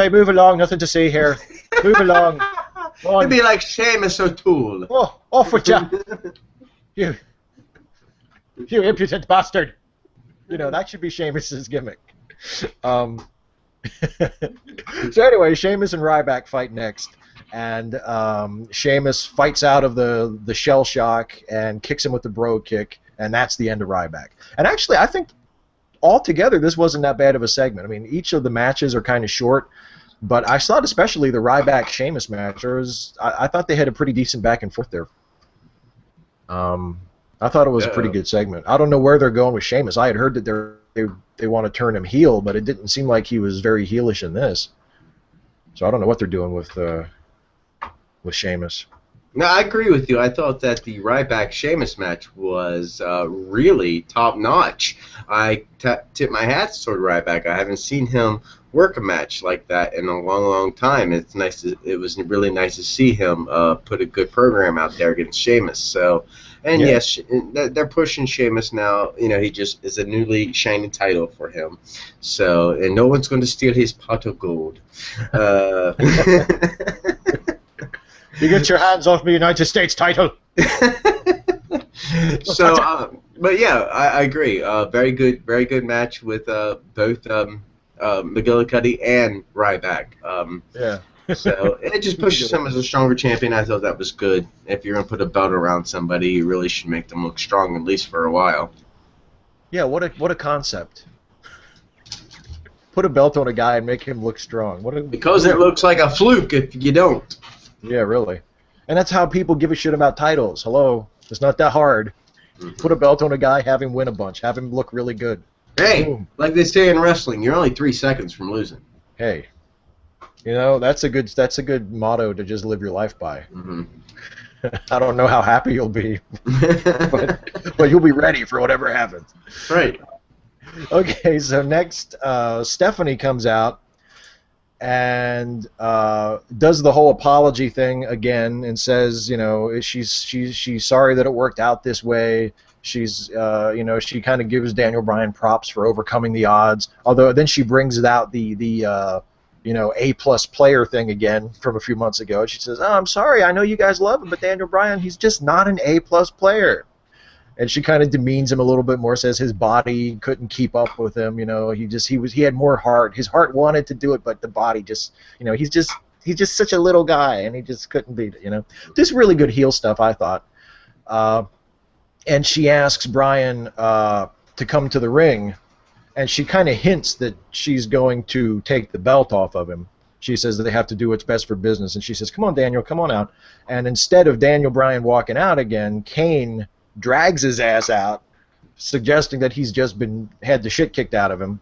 move along, nothing to see here. Move along. It'd be like Sheamus O'Toole. Oh, off with you. You impudent bastard. That should be Sheamus's gimmick. So anyway, Sheamus and Ryback fight next. And Sheamus fights out of the shell shock and kicks him with the bro kick, and that's the end of Ryback. And actually, I think altogether this wasn't that bad of a segment. I mean, each of the matches are kind of short, but I thought especially the Ryback-Sheamus match, I thought they had a pretty decent back and forth there. I thought it was a pretty good segment. I don't know where they're going with Sheamus. I had heard that they want to turn him heel, but it didn't seem like he was very heelish in this. So I don't know what they're doing with Sheamus. No, I agree with you. I thought that the Ryback Sheamus match was really top notch. I tip my hats toward Ryback. I haven't seen him work a match like that in a long, long time. It's nice. It was really nice to see him put a good program out there against Sheamus. So, and Yeah. yes, they're pushing Sheamus now. You know, he just is a newly shining title for him. So, and no one's going to steal his pot of gold. You get your hands off the United States title. So, but yeah, I agree. Very good match with both McGillicuddy and Ryback. Yeah. So it just pushes him as a stronger champion. I thought that was good. If you're gonna put a belt around somebody, you really should make them look strong, at least for a while. Yeah. What a concept. Put a belt on a guy and make him look strong. Because it looks like a fluke if you don't. Yeah, really. And that's how people give a shit about titles. Hello. It's not that hard. Mm-hmm. Put a belt on a guy, have him win a bunch, have him look really good. Hey, Boom. like they say in wrestling, you're only 3 seconds from losing. Hey. You know, that's a good motto to just live your life by. Mm-hmm. I don't know how happy you'll be, but you'll be ready for whatever happens. Right. Okay, so next, Stephanie comes out and does the whole apology thing again and says, you know, she's sorry that it worked out this way. She's, you know, she kind of gives Daniel Bryan props for overcoming the odds. Although then she brings out the you know, A-plus player thing again from a few months ago. She says, "Oh, I'm sorry. I know you guys love him, but Daniel Bryan, he's just not an A-plus player." And she kind of demeans him a little bit more, says his body couldn't keep up with him. You know, he had more heart. His heart wanted to do it, but the body just, you know, he's just such a little guy, and he just couldn't beat it. You know, just really good heel stuff, I thought. And she asks Bryan to come to the ring, and she kind of hints that she's going to take the belt off of him. She says that they have to do what's best for business, and she says, "Come on, Daniel, come on out." And instead of Daniel Bryan walking out again, Kane drags his ass out, suggesting that he's just had the shit kicked out of him,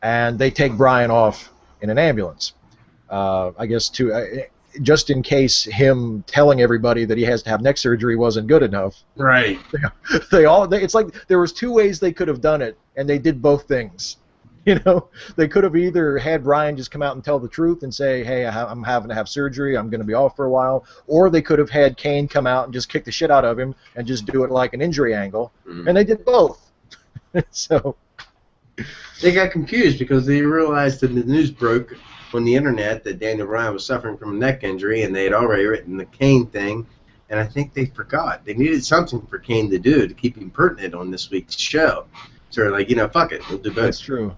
and they take Bryan off in an ambulance. I guess just in case him telling everybody that he has to have neck surgery wasn't good enough. Right. It's like there was 2 ways they could have done it, and they did both things. You know, they could have either had Bryan just come out and tell the truth and say, "Hey, I'm having to have surgery. I'm going to be off for a while," or they could have had Kane come out and just kick the shit out of him and just do it like an injury angle, and they did both. So they got confused because they realized that the news broke on the internet that Daniel Bryan was suffering from a neck injury, and they had already written the Kane thing, and I think they forgot. They needed something for Kane to do to keep him pertinent on this week's show. So they're like, you know, fuck it, we'll do both. That's true.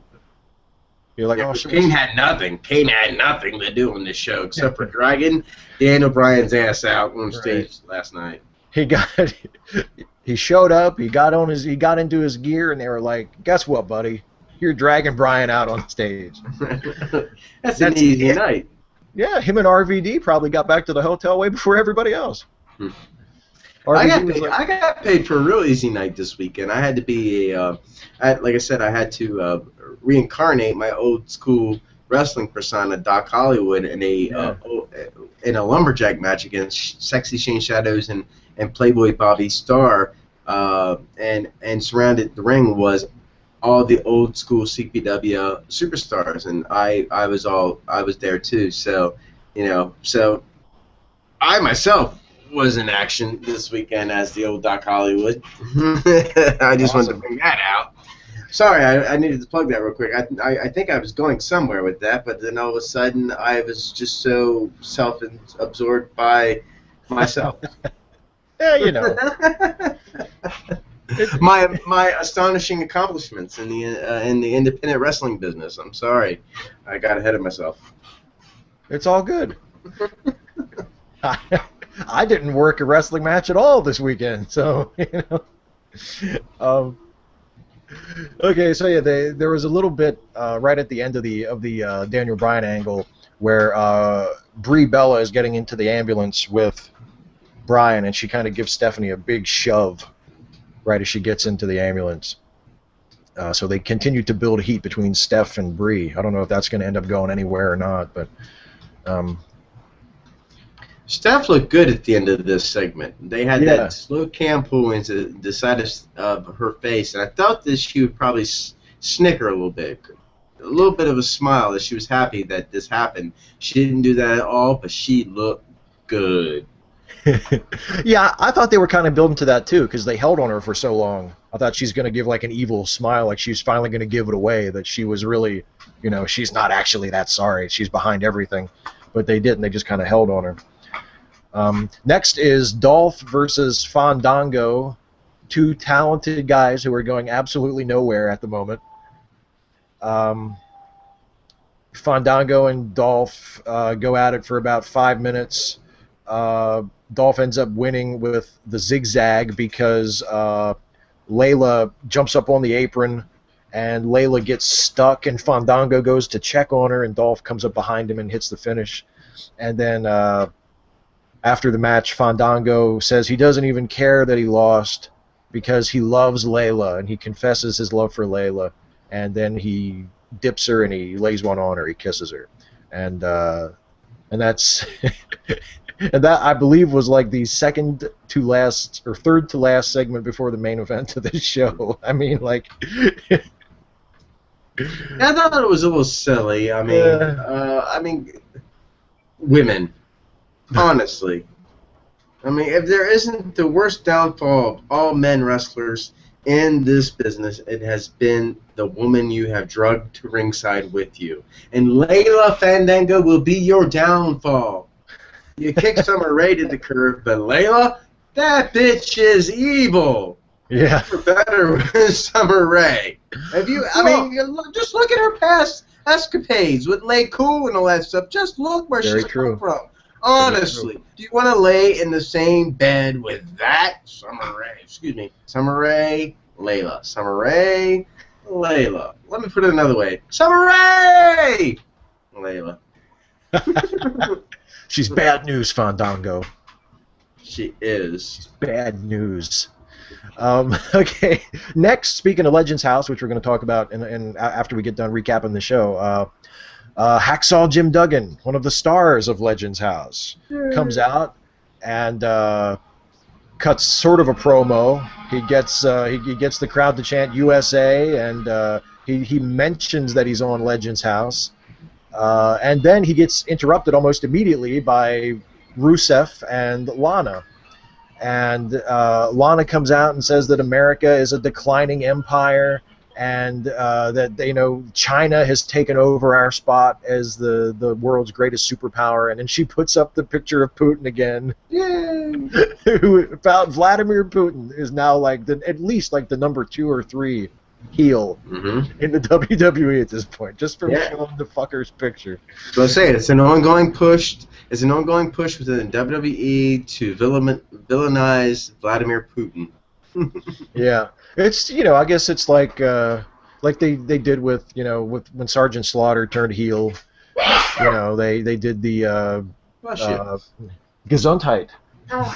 You're like, yeah, oh, shit. Kane had nothing. Kane had nothing to do on this show except for dragging Daniel Bryan's ass out on stage last night. He showed up. He got into his gear, and they were like, "Guess what, buddy? You're dragging Bryan out on stage." That's an easy night. Yeah, him and RVD probably got back to the hotel way before everybody else. I got paid for a real easy night this weekend. I had to be like I said, I had to reincarnate my old school wrestling persona, Doc Hollywood, in a lumberjack match against Sexy Shane Shadows and Playboy Bobby Starr, and surrounded the ring was all the old school CPW superstars, and I was there too. So, you know, I myself was in action this weekend as the old Doc Hollywood. I just wanted to bring that out. Sorry, I needed to plug that real quick. I think I was going somewhere with that, but then all of a sudden I was just so self-absorbed by myself. Yeah, you know. my astonishing accomplishments in the independent wrestling business. I'm sorry, I got ahead of myself. It's all good. I didn't work a wrestling match at all this weekend, so you know. Okay, so yeah, there was a little bit right at the end of the Daniel Bryan angle where Brie Bella is getting into the ambulance with Bryan, and she kind of gives Stephanie a big shove right as she gets into the ambulance. So they continue to build heat between Steph and Brie. I don't know if that's going to end up going anywhere or not, but Steph looked good at the end of this segment. They had Yeah. that slow cam pull into the side of her face, and I thought that she would probably snicker a little bit of a smile that she was happy that this happened. She didn't do that at all, but she looked good. Yeah, I thought they were kind of building to that too, because they held on her for so long. I thought she's going to give like an evil smile, like she's finally going to give it away, that she was really, she's not actually that sorry. She's behind everything. But they didn't. They just kind of held on her. Next is Dolph versus Fandango, two talented guys who are going absolutely nowhere at the moment. Fandango and Dolph go at it for about 5 minutes. Dolph ends up winning with the zigzag because Layla jumps up on the apron and Layla gets stuck and Fandango goes to check on her and Dolph comes up behind him and hits the finish. And then after the match, Fandango says he doesn't even care that he lost because he loves Layla and he confesses his love for Layla. And then he dips her and he lays one on her. He kisses her, and that's and that I believe was like the second to last or third to last segment before the main event of the show. I mean, like. I thought it was a little silly. I mean, women, honestly. I mean, if there isn't the worst downfall of all men wrestlers in this business, it has been the woman you have drugged to ringside with you. And Layla Fandango will be your downfall. You kick Summer Rae to the curb, but Layla, that bitch is evil. Yeah. You're better with Summer Rae. Just look at her past escapades with Lay Cool and all that stuff. Just look where she's come from. Honestly, do you want to lay in the same bed with that Summer Rae? Excuse me, Summer Rae, Layla. Summer Rae, Layla. Let me put it another way. Summer Rae, Layla. She's bad news, Fandango. She is. Bad news. Okay, next, speaking of Legends House, which we're going to talk about in after we get done recapping the show, Hacksaw Jim Duggan, one of the stars of Legends House, comes out and cuts sort of a promo. He gets the crowd to chant USA, and he mentions that he's on Legends House, and then he gets interrupted almost immediately by Rusev and Lana. And Lana comes out and says that America is a declining empire, and that China has taken over our spot as the world's greatest superpower. And then she puts up the picture of Putin again. Yay! Vladimir Putin is now like at least like the number 2 or 3 heel in the WWE at this point, just for showing the fucker's picture. So I say it's an ongoing push. It's an ongoing push within WWE to villainize Vladimir Putin. Yeah, it's I guess it's like they did with with when Sergeant Slaughter turned heel. They did the Gesundheit. Oh.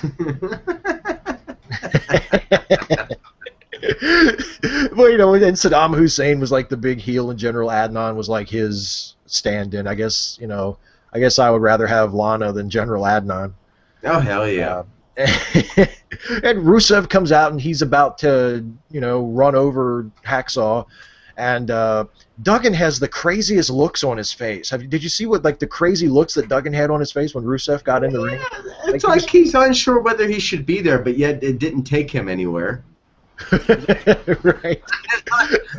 Well, and Saddam Hussein was like the big heel, and General Adnan was like his stand-in. I guess I would rather have Lana than General Adnan. Oh hell yeah! And Rusev comes out and he's about to run over Hacksaw, and Duggan has the craziest looks on his face. Did you see what the crazy looks that Duggan had on his face when Rusev got in the ring? It's like he's unsure whether he should be there, but yet it didn't take him anywhere. Right.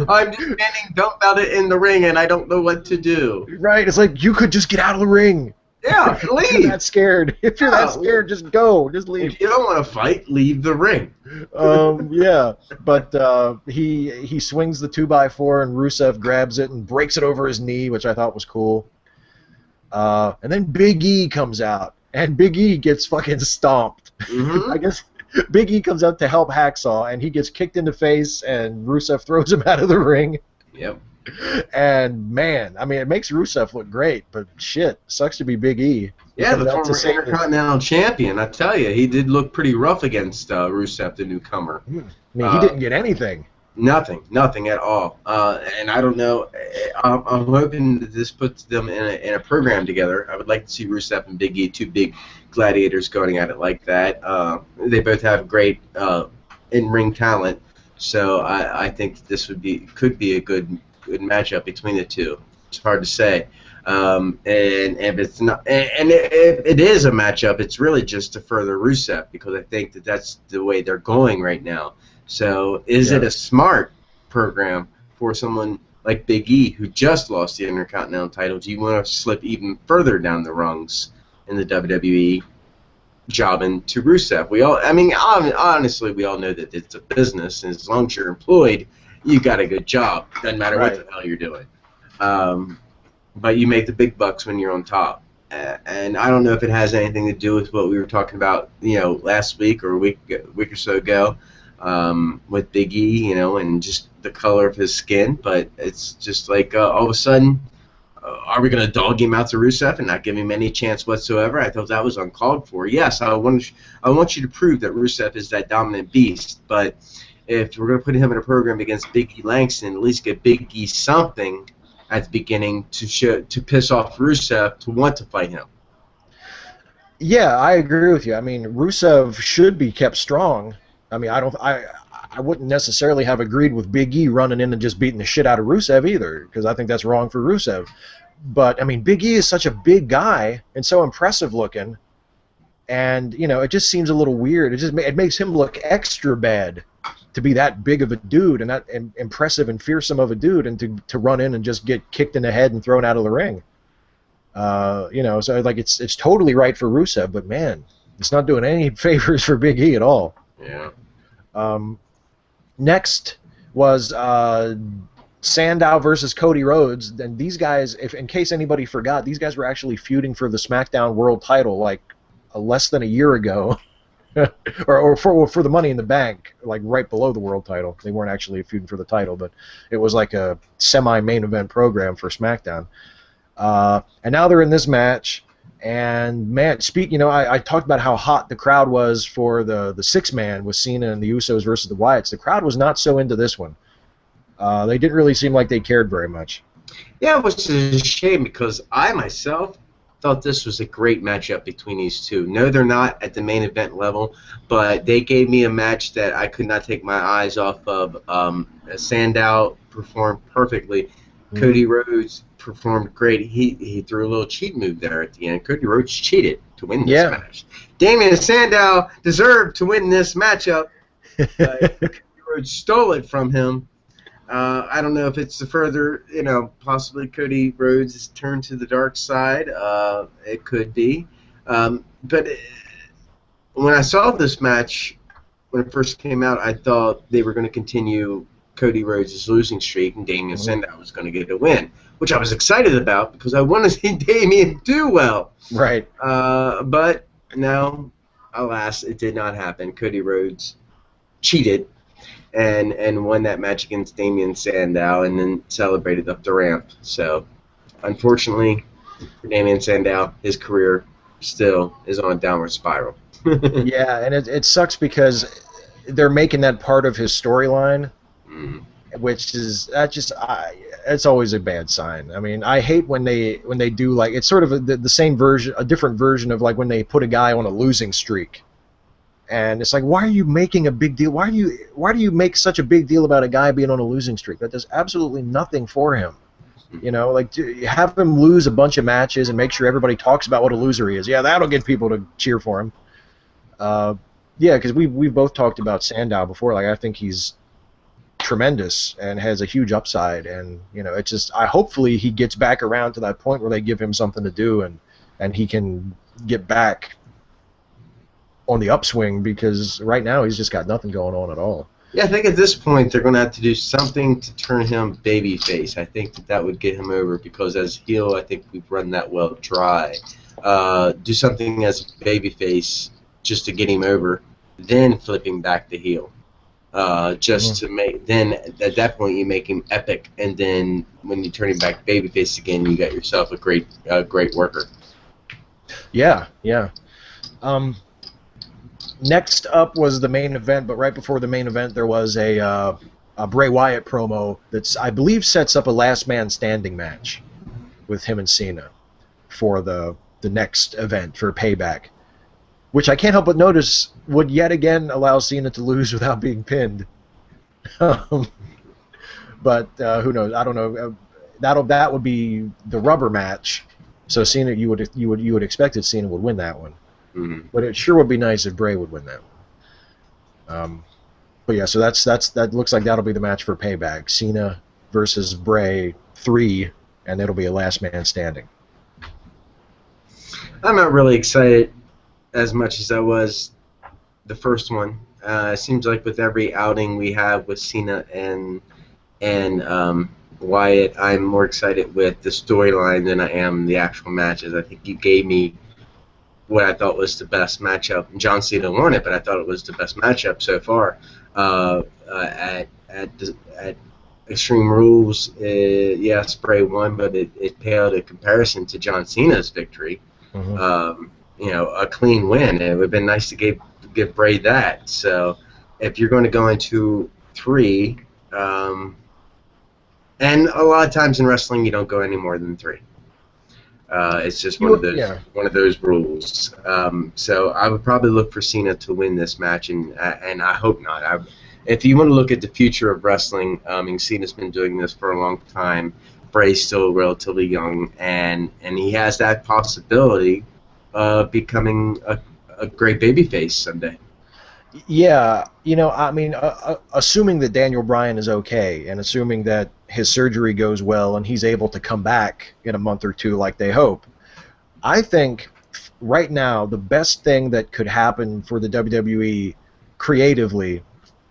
I'm just standing dumbfounded in the ring and I don't know what to do. Right. It's like you could just get out of the ring. Yeah, leave. If you're that scared. If you're that scared, just go. Just leave. If you don't want to fight, leave the ring. Yeah. But he swings the 2x4 and Rusev grabs it and breaks it over his knee, which I thought was cool. And then Big E comes out and Big E gets fucking stomped. I guess Big E comes out to help Hacksaw, and he gets kicked in the face, and Rusev throws him out of the ring. Yep. And, man, I mean, it makes Rusev look great, but shit, sucks to be Big E. Yeah, the former Intercontinental Champion, I tell you, he did look pretty rough against Rusev, the newcomer. I mean, he didn't get anything. Nothing at all. And I don't know. I'm hoping that this puts them in a program together. I would like to see Rusev and Big E, two big gladiators, going at it like that. They both have great in-ring talent, so I think this could be a good matchup between the two. It's hard to say. And if it's not, and if it is a matchup, it's really just to further Rusev, because I think that that's the way they're going right now. So is it a smart program for someone like Big E, who just lost the Intercontinental title? Do you want to slip even further down the rungs in the WWE, jobbing to Rusev? Honestly, we all know that it's a business, and as long as you're employed, you got a good job. Doesn't matter what the hell you're doing. But you make the big bucks when you're on top. And I don't know if it has anything to do with what we were talking about, last week or a week or so ago, with Big E, and just the color of his skin. But it's just like all of a sudden, are we going to dog him out to Rusev and not give him any chance whatsoever? I thought that was uncalled for. Yes, I want you to prove that Rusev is that dominant beast, but if we're going to put him in a program against Big E Langston, at least get Big E something at the beginning to piss off Rusev to want to fight him. Yeah, I agree with you. I mean, Rusev should be kept strong. I mean, I wouldn't necessarily have agreed with Big E running in and just beating the shit out of Rusev either, because I think that's wrong for Rusev. But I mean, Big E is such a big guy and so impressive looking, and it just seems a little weird. It makes him look extra bad to be that big of a dude and that impressive and fearsome of a dude, and to run in and just get kicked in the head and thrown out of the ring. So like it's totally right for Rusev, but man, it's not doing any favors for Big E at all. Yeah. Next was Sandow versus Cody Rhodes. And these guys, in case anybody forgot, these guys were actually feuding for the SmackDown World title like less than a year ago. or for the Money in the Bank, like right below the world title. They weren't actually feuding for the title, but it was like a semi-main event program for SmackDown. And now they're in this match, and man, I talked about how hot the crowd was for the six-man with Cena and the Usos versus the Wyatts. The crowd was not so into this one. They didn't really seem like they cared very much. Yeah, which is a shame, because I myself thought this was a great matchup between these two. No, they're not at the main event level, but they gave me a match that I could not take my eyes off of. Sandow performed perfectly. Cody Rhodes performed great. He threw a little cheat move there at the end. Cody Rhodes cheated to win this match. Damien Sandow deserved to win this matchup. Cody Rhodes stole it from him. I don't know if it's the further, possibly Cody Rhodes' turn to the dark side. It could be. But when I saw this match, when it first came out, I thought they were going to continue Cody Rhodes' losing streak and Damien Sandow was going to get a win, which I was excited about because I want to see Damien do well. Right. But no, alas, it did not happen. Cody Rhodes cheated and won that match against Damien Sandow and then celebrated up the ramp. So, unfortunately, for Damien Sandow, his career still is on a downward spiral. Yeah, and it sucks because they're making that part of his storyline, which is it's always a bad sign. I mean, I hate when they do like it's sort of the same version, a different version of like when they put a guy on a losing streak. And it's like, why are you making a big deal? Why do you make such a big deal about a guy being on a losing streak? That does absolutely nothing for him. Like have him lose a bunch of matches and make sure everybody talks about what a loser he is. Yeah, that'll get people to cheer for him. Yeah, because we've both talked about Sandow before. Like I think he's tremendous and has a huge upside. And it's just hopefully he gets back around to that point where they give him something to do and he can get back on the upswing, because right now he's just got nothing going on at all. Yeah, I think at this point they're going to have to do something to turn him babyface. I think that would get him over, because as heel, I think we've run that well dry. Do something as a babyface just to get him over, then flipping back to heel. To make, then at that point you make him epic, and then when you turn him back babyface again, you got yourself a great worker. Yeah. Next up was the main event, but right before the main event there was a Bray Wyatt promo that's, I believe, sets up a last man standing match with him and Cena for the next event for Payback, which I can't help but notice would yet again allow Cena to lose without being pinned. But who knows? I don't know. That would be the rubber match. So Cena, you would expect that Cena would win that one. Mm-hmm. But it sure would be nice if Bray would win that one. But yeah, so that looks like that'll be the match for Payback. Cena versus Bray 3, and it'll be a last man standing. I'm not really excited as much as I was the first one. It seems like with every outing we have with Cena and Wyatt, I'm more excited with the storyline than I am the actual matches. I think you gave me what I thought was the best matchup. John Cena won it, but I thought it was the best matchup so far at Extreme Rules. Yes, Bray won, but it paled in comparison to John Cena's victory. Mm-hmm. A clean win. It would have been nice to give Bray that. So if you're going to go into 3, and a lot of times in wrestling you don't go any more than 3. It's just one of those rules. So I would probably look for Cena to win this match, and I hope not. If you want to look at the future of wrestling, Cena's been doing this for a long time. Bray's still relatively young, and he has that possibility of becoming a great babyface someday. Yeah, I mean, assuming that Daniel Bryan is okay, and assuming that his surgery goes well and he's able to come back in a month or 2 like they hope, I think right now the best thing that could happen for the WWE creatively,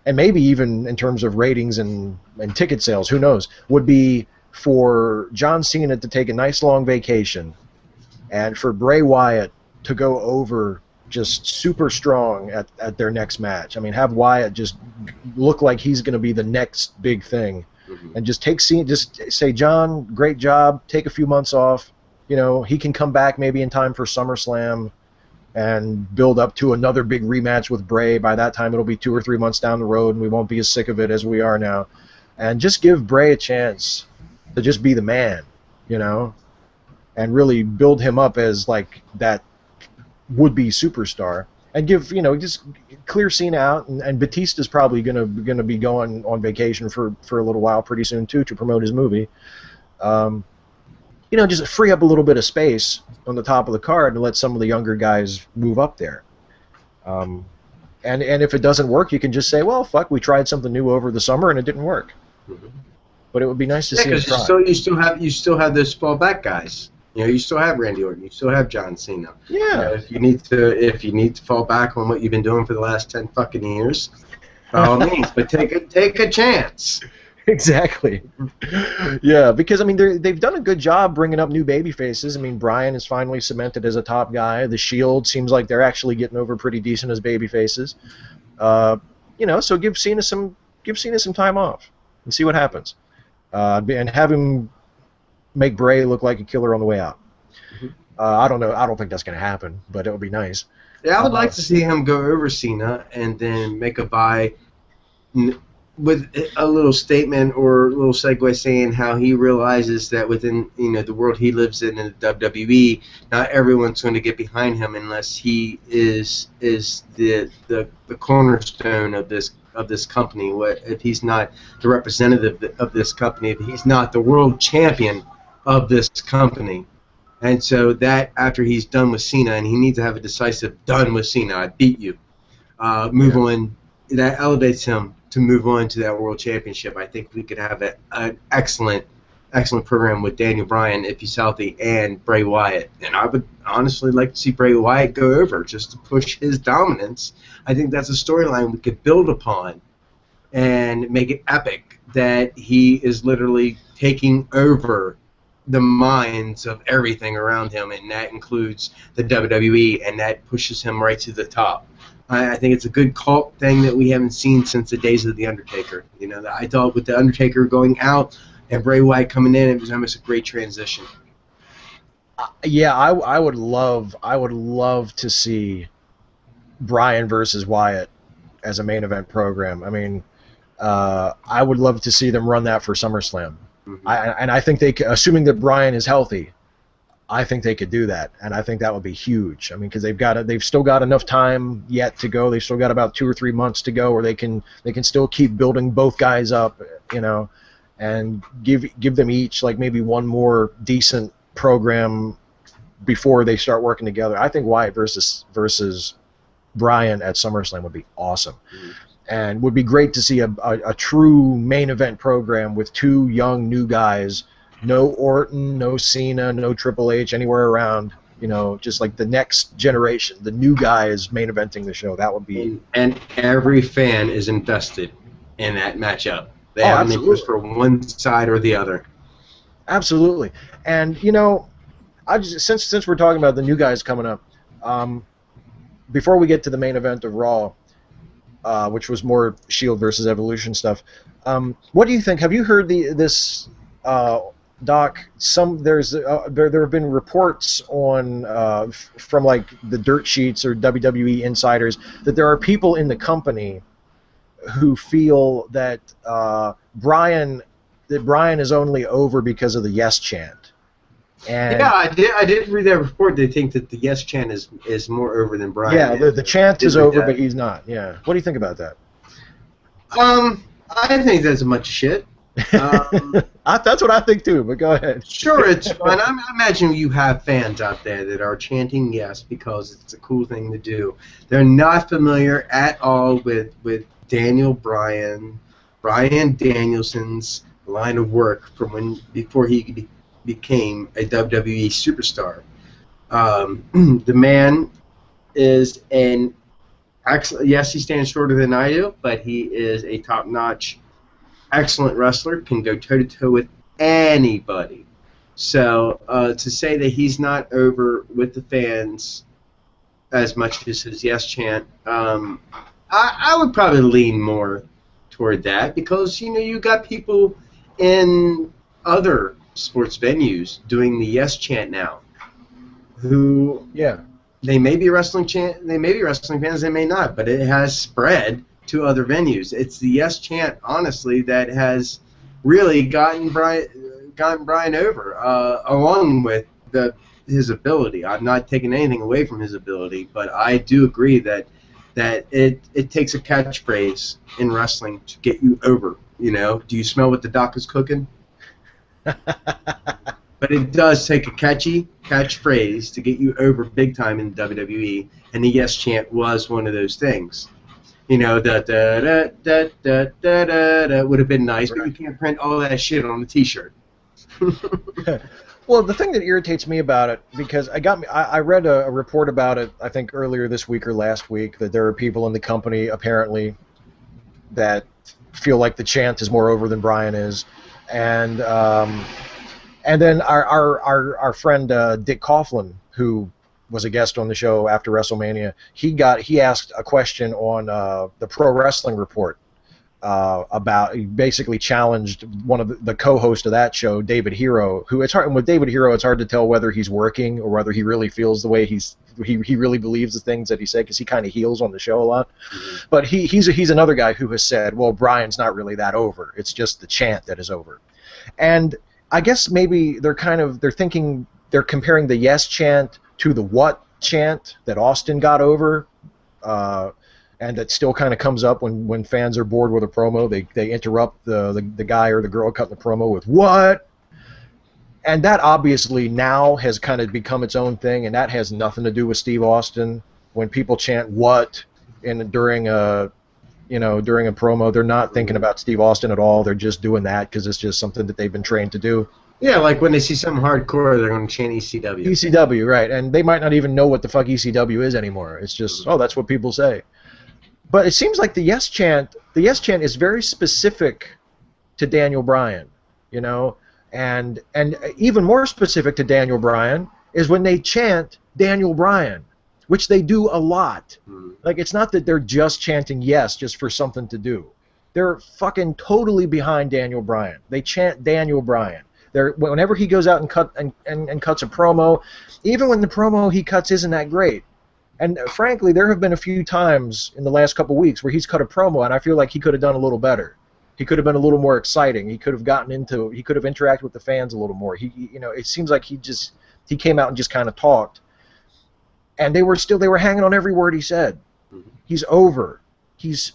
and maybe even in terms of ratings and ticket sales, who knows, would be for John Cena to take a nice long vacation and for Bray Wyatt to go over just super strong at their next match. I mean, have Wyatt just look like he's going to be the next big thing, and just say, John, great job. Take a few months off. He can come back maybe in time for SummerSlam, and build up to another big rematch with Bray. By that time, it'll be 2 or 3 months down the road, and we won't be as sick of it as we are now. And just give Bray a chance to just be the man, and really build him up as like that would-be superstar, and give just clear Cena out, and Batista's probably gonna be going on vacation for a little while pretty soon too to promote his movie. Just free up a little bit of space on the top of the card and let some of the younger guys move up there. And if it doesn't work, you can just say, well, fuck, we tried something new over the summer and it didn't work. But it would be nice to see him try. You still have those fallback guys. You still have Randy Orton. You still have John Cena. Yeah. If you need to fall back on what you've been doing for the last 10 fucking years, by all means. But take a chance. Exactly. Yeah, because I mean they've done a good job bringing up new baby faces. I mean, Bryan is finally cemented as a top guy. The Shield seems like they're actually getting over pretty decent as baby faces. So give Cena some time off and see what happens. And have him make Bray look like a killer on the way out. I don't know. I don't think that's going to happen, but it would be nice. Yeah, I would like to see him go over Cena and then make a bye with a little statement or a little segue saying how he realizes that within the world he lives in the WWE, not everyone's going to get behind him unless he is the cornerstone of this company. What if he's not the representative of this company? If he's not the world champion of this company? And so that after he's done with Cena, and he needs to have a decisive done with Cena, I beat you, move on. That elevates him to move on to that world championship. I think we could have an excellent program with Daniel Bryan if he's healthy and Bray Wyatt. And I would honestly like to see Bray Wyatt go over just to push his dominance. I think that's a storyline we could build upon and make it epic, that he is literally taking over the minds of everything around him, and that includes the WWE, and that pushes him right to the top. I think it's a good cult thing that we haven't seen since the days of The Undertaker. I thought with The Undertaker going out and Bray Wyatt coming in, it was almost a great transition. Yeah, I would love to see Bryan versus Wyatt as a main event program. I mean, I would love to see them run that for SummerSlam. Mhm. I think they, assuming that Bryan is healthy, I think they could do that, and I think that would be huge. I mean, because they've still got enough time yet to go. They've still got about 2 or 3 months to go, where they can still keep building both guys up, you know, and give them each like maybe one more decent program before they start working together. I think Wyatt versus Bryan at SummerSlam would be awesome. Mhm. And would be great to see a true main event program with 2 young new guys. No Orton, no Cena, no Triple H anywhere around. You know, just like the next generation, the new guys main eventing the show. That would be. And every fan is invested in that matchup. They Oh, have an absolutely. interest for one side or the other. Absolutely. And you know, since we're talking about the new guys coming up, before we get to the main event of Raw, which was more Shield versus Evolution stuff, what do you think? Have you heard this? Doc, there have been reports on from like the dirt sheets or WWE insiders that there are people in the company who feel that Bryan is only over because of the yes chant. And Yeah, I did read that report. They think that the yes chant is more over than Bryan. yeah, the chant is over, that. but he's not. Yeah. What do you think about that? I think that's a bunch of shit. That's what I think too, but go ahead. Sure, it's fun. I imagine you have fans out there that are chanting yes because it's a cool thing to do. They're not familiar at all with Daniel Bryan Danielson's line of work from before he became a WWE superstar. The man is yes, he stands shorter than I do, but he is a top-notch, excellent wrestler, can go toe-to-toe with anybody. So to say that he's not over with the fans as much as his yes chant, I would probably lean more toward that because, you know, you got people in other sports venues doing the yes chant now who they may be wrestling fans, they may not, but it has spread to other venues. It's the yes chant, honestly, that has really gotten Bryan over, along with his ability. I'm not taking anything away from his ability, but I do agree that it takes a catchphrase in wrestling to get you over. You know, do you smell what the doc is cooking? But it does take a catchy catchphrase to get you over big time in WWE, and the yes chant was one of those things. You know, da da da da da da da da would have been nice, but you can't print all that shit on a T-shirt. Well, the thing that irritates me about it, because I read a report about it, I think earlier this week or last week, that there are people in the company apparently that feel like the chant is more over than Bryan is, and then our friend Dick Coughlin, who was a guest on the show after WrestleMania, he asked a question on the Pro Wrestling Report about, he basically challenged one of the co-hosts of that show, David Hero, who with David Hero it's hard to tell whether he's working or whether he really feels the way he really believes the things that he said, because he kind of heels on the show a lot. Mm-hmm. But he's another guy who has said, well, Bryan's not really that over. It's just the chant that is over. And I guess maybe they're comparing the yes chant to the what chant that Austin got over, and that still kind of comes up when fans are bored with a promo. They interrupt the guy or the girl cutting the promo with what, and that obviously now has kind of become its own thing, and that has nothing to do with Steve Austin. When people chant what during a promo, they're not thinking about Steve Austin at all. They're just doing that because it's just something that they've been trained to do. Yeah, like when they see something hardcore, they're going to chant ECW. ECW, right. And they might not even know what the fuck ECW is anymore. It's just, oh, that's what people say. But it seems like the yes chant is very specific to Daniel Bryan, you know? And even more specific to Daniel Bryan is when they chant Daniel Bryan, which they do a lot. Like, it's not that they're just chanting yes just for something to do. They're fucking totally behind Daniel Bryan. They chant Daniel Bryan. Whenever he goes out and cuts a promo, even when the promo he cuts isn't that great. And frankly, there have been a few times in the last couple weeks where he's cut a promo and I feel like he could have done a little better. He could have been a little more exciting. He could have he could have interacted with the fans a little more. It seems like he came out and just kind of talked, and they were hanging on every word he said. He's over. He's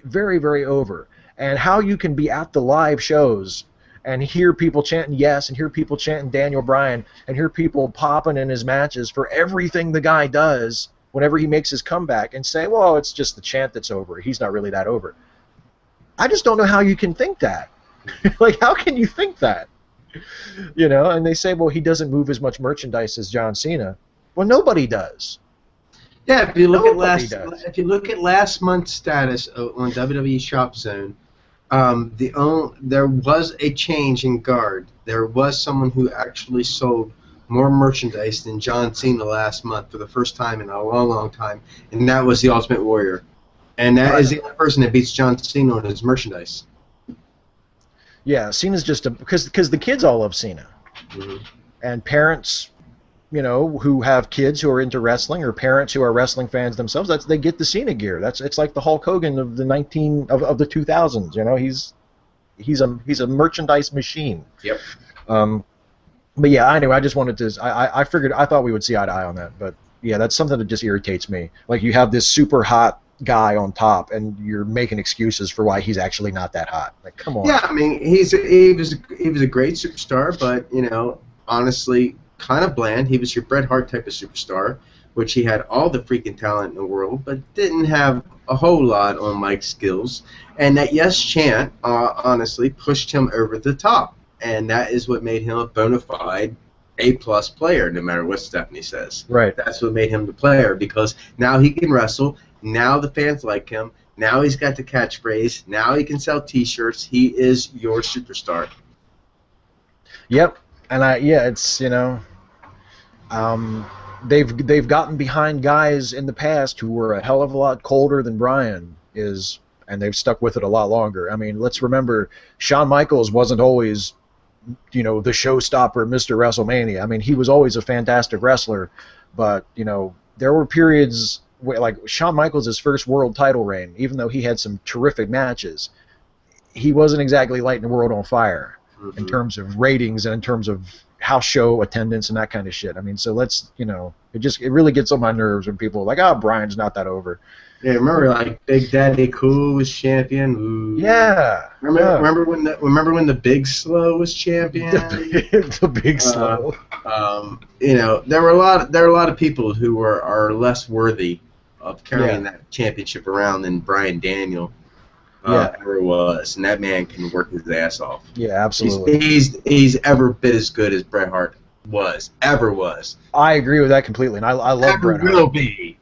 very, very over. And how you can be at the live shows and hear people chanting yes, and hear people chanting Daniel Bryan, and hear people popping in his matches for everything the guy does whenever he makes his comeback, and say, well, it's just the chant that's over. He's not really that over. I just don't know how you can think that. Like, how can you think that? And they say, well, he doesn't move as much merchandise as John Cena. Well, nobody does. Yeah, if you look at last month's status on WWE Shop Zone, there was a change in guard. There was someone who actually sold more merchandise than John Cena last month for the first time in a long, long time, and that was the Ultimate Warrior. And that is the only person that beats John Cena on his merchandise. Yeah, Cena's just because the kids all love Cena, and parents, who have kids who are into wrestling, or parents who are wrestling fans themselves, they get the Cena gear. It's like the Hulk Hogan of the 2000s. He's a merchandise machine. Yep. But yeah, anyway, I just wanted to. I thought we would see eye to eye on that, but yeah, that's something that just irritates me. Like, you have this super hot guy on top, and you're making excuses for why he's actually not that hot. Like, come on. Yeah, I mean, he was a great superstar, but honestly, kind of bland. He was your Bret Hart type of superstar, which he had all the freaking talent in the world, but didn't have a whole lot on mic skills. And that yes chant, honestly, pushed him over the top. And that is what made him a bona fide A-plus player, no matter what Stephanie says. Right. That's what made him the player, because now he can wrestle. Now the fans like him. Now he's got the catchphrase. Now he can sell T-shirts. He is your superstar. Yep. And it's they've gotten behind guys in the past who were a hell of a lot colder than Bryan is, and they've stuck with it a lot longer. I mean, let's remember, Shawn Michaels wasn't always, the showstopper, Mr. WrestleMania. I mean, he was always a fantastic wrestler, but there were periods where, like Shawn Michaels' first world title reign, even though he had some terrific matches, he wasn't exactly lighting the world on fire in terms of ratings and in terms of house show attendance and that kind of shit. I mean, so let's, it really gets on my nerves when people are like, Bryan's not that over. Yeah, remember, like, Big Daddy Cool was champion. Ooh. Yeah. Remember when the Big Slow was champion? The Big Slow. There are a lot of people who are less worthy of carrying that championship around than Bryan Daniel ever was, and that man can work his ass off. Yeah, absolutely. He's ever bit as good as Bret Hart ever was. I agree with that completely, and I love Bret Hart. Will be.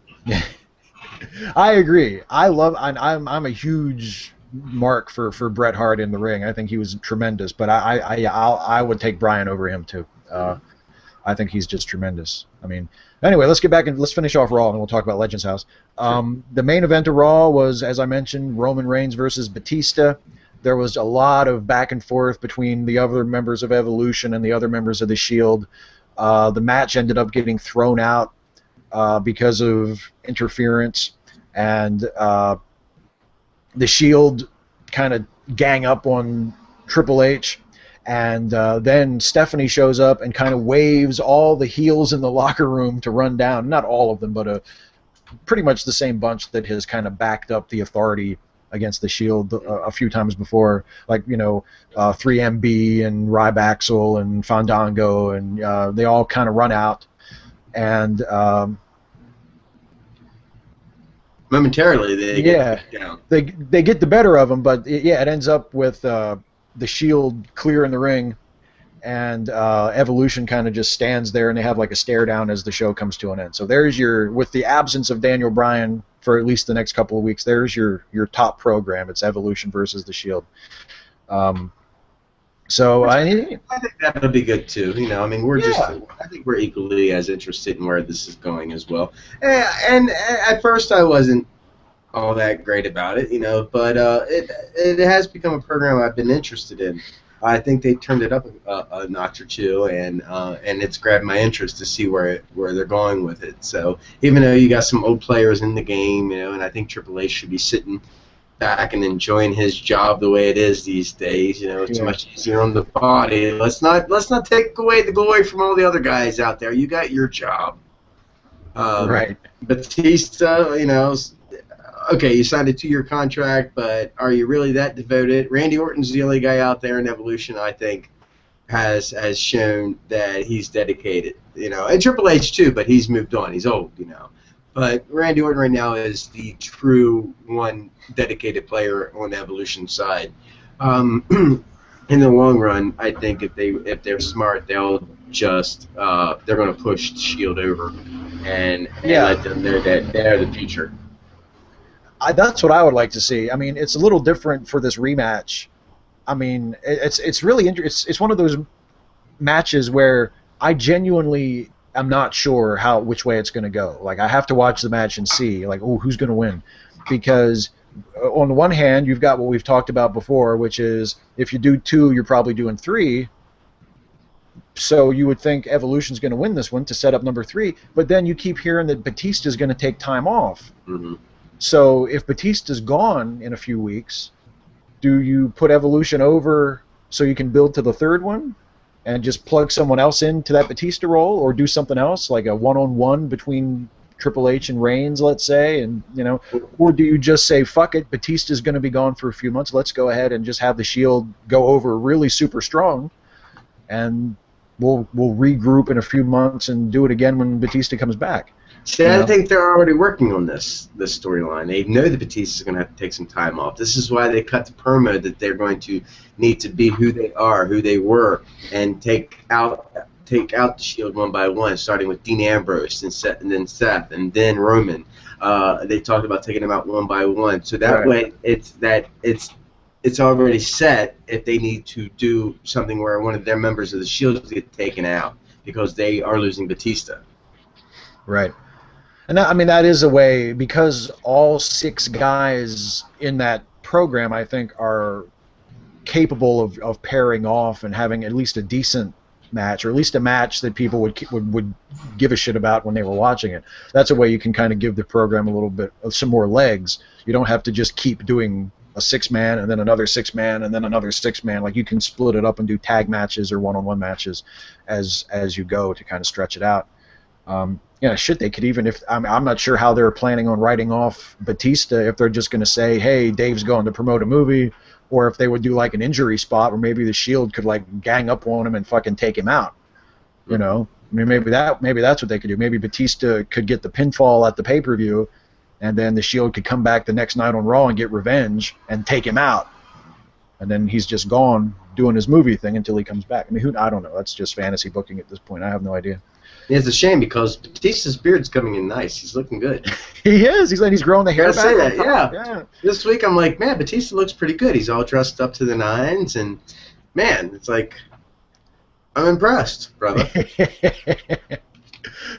I agree. I'm a huge mark for Bret Hart in the ring. I think he was tremendous, but I would take Bryan over him too. I think he's just tremendous. I mean, anyway, let's get back and let's finish off Raw, and we'll talk about Legends House. The main event of Raw was, as I mentioned, Roman Reigns versus Batista. There was a lot of back and forth between the other members of Evolution and the other members of The Shield. The match ended up getting thrown out because of interference, and The Shield kind of gang up on Triple H. And then Stephanie shows up and kind of waves all the heels in the locker room to run down. Not all of them, but pretty much the same bunch that has kind of backed up the Authority against the Shield a few times before. Like, 3MB and Rybaxel and Fandango, and they all kind of run out. And momentarily they get down. They get the better of them, but it ends up with the Shield clear in the ring, and Evolution kind of just stands there, and they have like a stare down as the show comes to an end. So there's with the absence of Daniel Bryan for at least the next couple of weeks, there's your top program. It's Evolution versus the Shield. So I think that'll be good too. I mean, I think we're equally as interested in where this is going as well. And at first I wasn't all that great about it, but it has become a program I've been interested in. I think they turned it up a notch or two, and it's grabbed my interest to see where they're going with it. So even though you got some old players in the game, and I think Triple H should be sitting back and enjoying his job the way it is these days. You know, it's much easier on the body. Let's not take away the glory from all the other guys out there. You got your job. Right. Batista, you know, okay, you signed a 2-year contract, but are you really that devoted? Randy Orton's the only guy out there in Evolution, I think, has shown that he's dedicated. You know, and Triple H too, but he's moved on. He's old, you know. But Randy Orton right now is the true one dedicated player on the Evolution side. In the long run, I think if they're smart, they'll just they're going to push Shield over and let them know that they're the future. That's what I would like to see. I mean, it's a little different for this rematch. I mean, it's really interesting. It's one of those matches where I genuinely am not sure which way it's going to go. Like, I have to watch the match and see, like, oh, who's going to win? Because on the one hand, you've got what we've talked about before, which is if you do 2, you're probably doing 3. So you would think Evolution's going to win this one to set up number 3, but then you keep hearing that Batista's going to take time off. Mm-hmm. So if Batista's gone in a few weeks, do you put Evolution over so you can build to the 3rd one and just plug someone else into that Batista role, or do something else like a one-on-one between Triple H and Reigns, let's say, and you know, or do you just say fuck it, Batista's going to be gone for a few months, let's go ahead and just have the Shield go over really super strong, and we'll regroup in a few months and do it again when Batista comes back. See, I think they're already working on this storyline. They know that Batista's going to have to take some time off. This is why they cut the promo that they're going to need to be who they are, who they were, and take out the Shield one by one, starting with Dean Ambrose and then Seth and then Roman. They talked about taking them out one by one, so that way it's already set if they need to do something where one of their members of the Shield gets taken out because they are losing Batista. Right. And that, I mean, that is a way, because all 6 guys in that program, I think, are capable of pairing off and having at least a decent match, or at least a match that people would give a shit about when they were watching it. That's a way you can kind of give the program a little bit, some more legs. You don't have to just keep doing a 6-man and then another 6-man and then another 6-man. Like, you can split it up and do tag matches or one-on-one matches as you go to kind of stretch it out. Yeah, shit, they could even, if I'm not sure how they're planning on writing off Batista, if they're just going to say, hey, Dave's going to promote a movie, or if they would do like an injury spot where maybe the Shield could like gang up on him and fucking take him out. You know, I mean, maybe that's what they could do. Maybe Batista could get the pinfall at the pay-per-view, and then the Shield could come back the next night on Raw and get revenge and take him out, and then he's just gone doing his movie thing until he comes back. I mean, I don't know. That's just fantasy booking at this point. I have no idea. It's a shame because Batista's beard's coming in nice. He's looking good. He is. He's growing the hair back. Say that, yeah. This week I'm like, man, Batista looks pretty good. He's all dressed up to the nines, and man, it's like, I'm impressed, brother.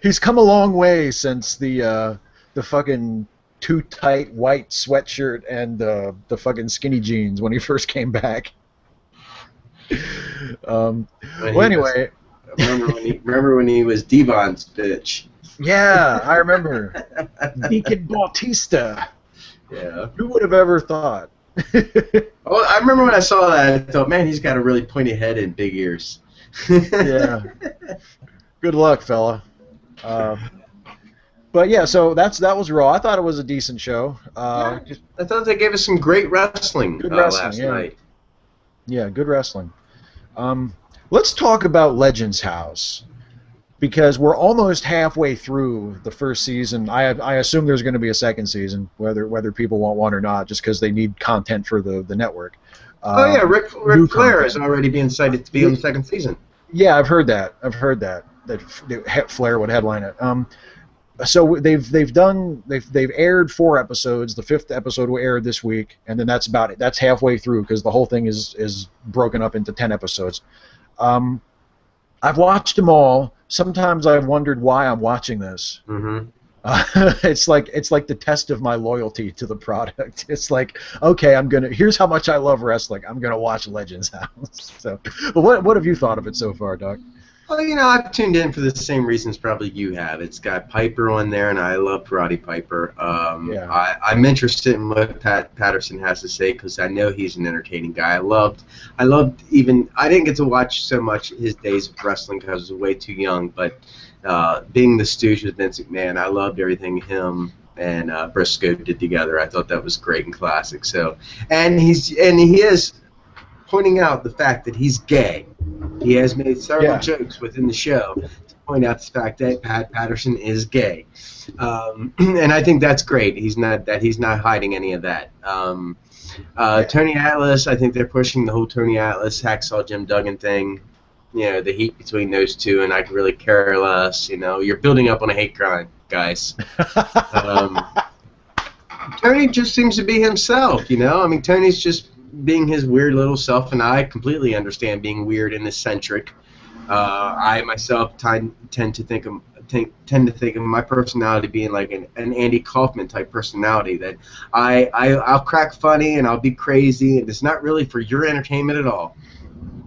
He's come a long way since the fucking too tight white sweatshirt and the fucking skinny jeans when he first came back. Well, anyway. Remember when he was Devon's bitch? Yeah, I remember. Deacon Bautista. Yeah. Who would have ever thought? Oh, I remember when I saw that, I thought, man, he's got a really pointy head and big ears. Yeah. Good luck, fella. But yeah, so that was Raw. I thought it was a decent show. I thought they gave us some great wrestling, last night. Yeah, good wrestling. Let's talk about Legends House, because we're almost halfway through the first season. I assume there's going to be a second season, whether people want one or not, just because they need content for the network. Ric Flair is already being cited to be on the second season. Yeah, I've heard that Flair would headline it. So they've aired 4 episodes. The 5th episode will air this week, and then that's about it. That's halfway through because the whole thing is broken up into 10 episodes. I've watched them all. Sometimes I've wondered why I'm watching this. Mm-hmm. It's like the test of my loyalty to the product. It's like, okay, here's how much I love wrestling. I'm gonna watch Legends House. So, but what have you thought of it so far, Doc? Well, I've tuned in for the same reasons probably you have. It's got Piper on there, and I love Roddy Piper. Yeah. I'm interested in what Pat Patterson has to say because I know he's an entertaining guy. I loved even. I didn't get to watch so much his days of wrestling because I was way too young. But being the stooge with Vince McMahon, I loved everything him and Briscoe did together. I thought that was great and classic. So, and he is pointing out the fact that he's gay. He has made several jokes within the show to point out the fact that Pat Patterson is gay, and I think that's great. He's not hiding any of that. Tony Atlas, I think they're pushing the whole Tony Atlas Hacksaw Jim Duggan thing. The heat between those two, and I could really care less. You're building up on a hate crime, guys. Tony just seems to be himself. I mean, Tony's just being his weird little self, and I completely understand being weird and eccentric. I myself tend to think of my personality being like an Andy Kaufman type personality, that I'll crack funny and I'll be crazy, and it's not really for your entertainment at all.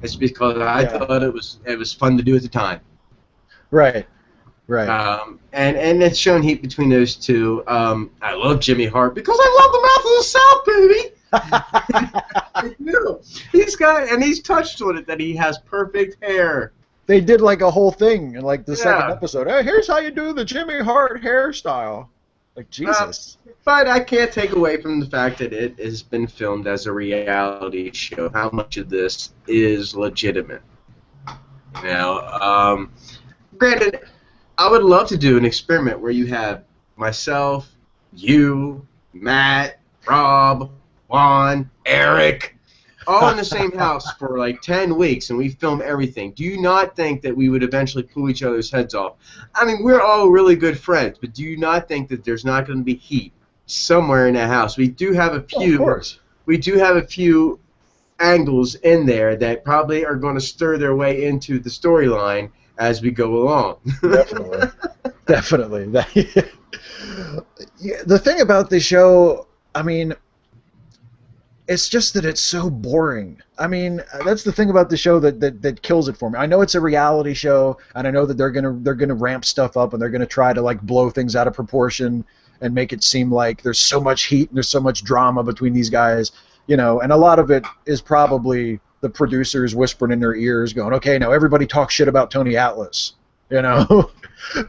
It's because I thought it was fun to do at the time. Right. And it's shown heat between those two. I love Jimmy Hart because I love the mouth of the South, baby. He's touched on it that he has perfect hair. They did like a whole thing in like the second episode. Hey, here's how you do the Jimmy Hart hairstyle. Like, Jesus. But I can't take away from the fact that it has been filmed as a reality show. How much of this is legitimate? Granted, I would love to do an experiment where you have myself, you, Matt, Rob, Juan, Eric, all in the same house for like 10 weeks, and we film everything. Do you not think that we would eventually pull each other's heads off? I mean, we're all really good friends, but do you not think that there's not going to be heat somewhere in that house? We do have a few. Of course. We do have a few angles in there that probably are going to stir their way into the storyline as we go along. Definitely. The thing about the show, I mean, it's just that it's so boring. I mean, that's the thing about the show that kills it for me. I know it's a reality show, and I know that they're gonna ramp stuff up, and they're gonna try to like blow things out of proportion and make it seem like there's so much heat and there's so much drama between these guys, and a lot of it is probably the producers whispering in their ears, going, "Okay, now everybody talk shit about Tony Atlas,"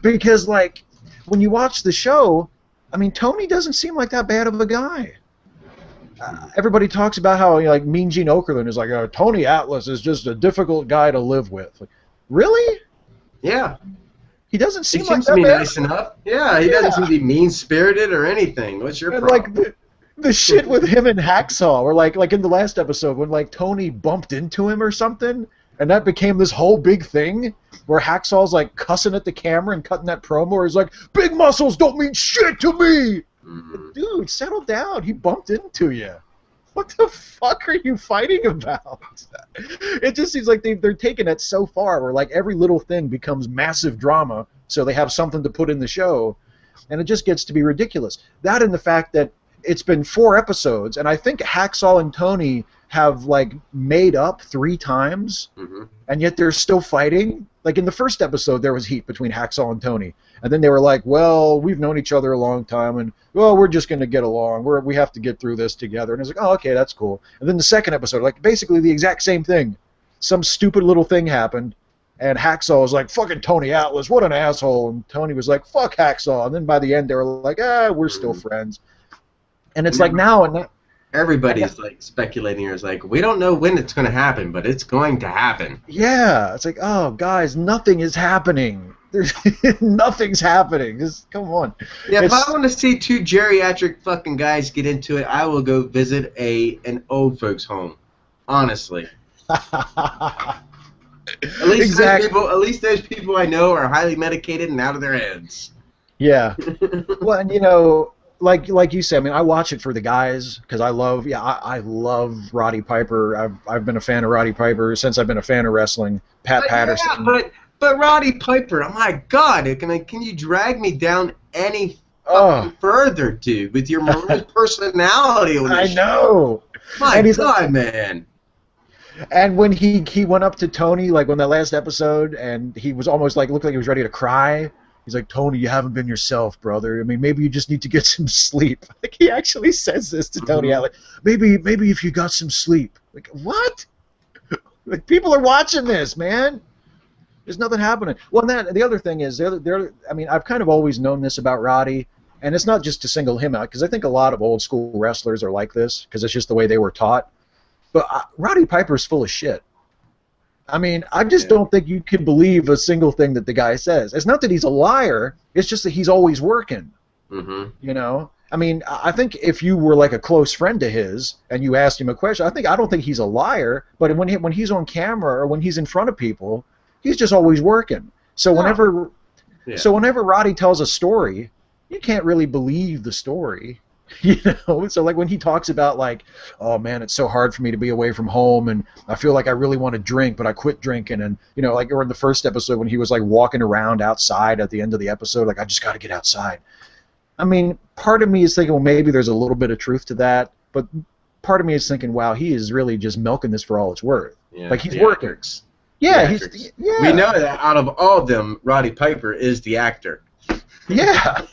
because like when you watch the show, I mean, Tony doesn't seem like that bad of a guy. Everybody talks about how like Mean Gene Okerlund is like, Tony Atlas is just a difficult guy to live with. Like, really? Yeah. He doesn't seem he like seems that to be bad. nice enough. Yeah, he doesn't seem to be mean-spirited or anything. What's your problem? Like the shit with him and Hacksaw, or like in the last episode when like Tony bumped into him or something, and that became this whole big thing where Hacksaw's like cussing at the camera and cutting that promo where he's like, "Big muscles don't mean shit to me." Dude, settle down. He bumped into you. What the fuck are you fighting about? It just seems like they're taking it so far where like every little thing becomes massive drama so they have something to put in the show, and it just gets to be ridiculous. That and the fact that it's been 4 episodes, and I think Hacksaw and Tony have like made up 3 times, and yet they're still fighting. Like in the first episode, there was heat between Hacksaw and Tony, and then they were like, "Well, we've known each other a long time, and well, we're just going to get along. We have to get through this together." And it's like, "Oh, okay, that's cool." And then the second episode, like basically the exact same thing. Some stupid little thing happened, and Hacksaw was like, "Fucking Tony Atlas, what an asshole!" And Tony was like, "Fuck Hacksaw." And then by the end, they were like, we're still friends." And it's like now and everybody's like speculating, or is like, we don't know when it's going to happen, but it's going to happen. Yeah, it's like, oh, guys, nothing is happening. There's nothing's happening. Just come on. Yeah, if I want to see 2 geriatric fucking guys get into it, I will go visit an old folks home. Honestly. At least those people I know are highly medicated and out of their heads. Yeah. Well, and like you said, I mean, I watch it for the guys because I love Roddy Piper. I've been a fan of Roddy Piper since I've been a fan of wrestling. Patterson. Yeah, but Roddy Piper, oh my God, can you drag me down any further, dude, with your personality on this I know. show? My God, man. And when he went up to Tony, like on that last episode, and he was almost like, looked like he was ready to cry. He's like, Tony, you haven't been yourself, brother. I mean, maybe you just need to get some sleep. Like, he actually says this to Tony Atlas. Maybe if you got some sleep. Like, what? Like, people are watching this, man. There's nothing happening. Well, and the other thing is, I mean, I've kind of always known this about Roddy, and it's not just to single him out, because I think a lot of old school wrestlers are like this, because it's just the way they were taught. But Roddy Piper's full of shit. I mean, I just don't think you can believe a single thing that the guy says. It's not that he's a liar. It's just that he's always working. You know? I mean, I think if you were like a close friend to his and you asked him a question, I don't think he's a liar. But when he's on camera or when he's in front of people, he's just always working. So whenever Roddy tells a story, you can't really believe the story. You know, so like when he talks about like, oh man, it's so hard for me to be away from home, and I feel like I really want to drink, but I quit drinking, and you know, like or in the first episode when he was like walking around outside at the end of the episode, like I just got to get outside. I mean, part of me is thinking, well, maybe there's a little bit of truth to that, but part of me is thinking, wow, he is really just milking this for all it's worth. Yeah, like he's working. Yeah, we know that out of all of them, Roddy Piper is the actor. Yeah.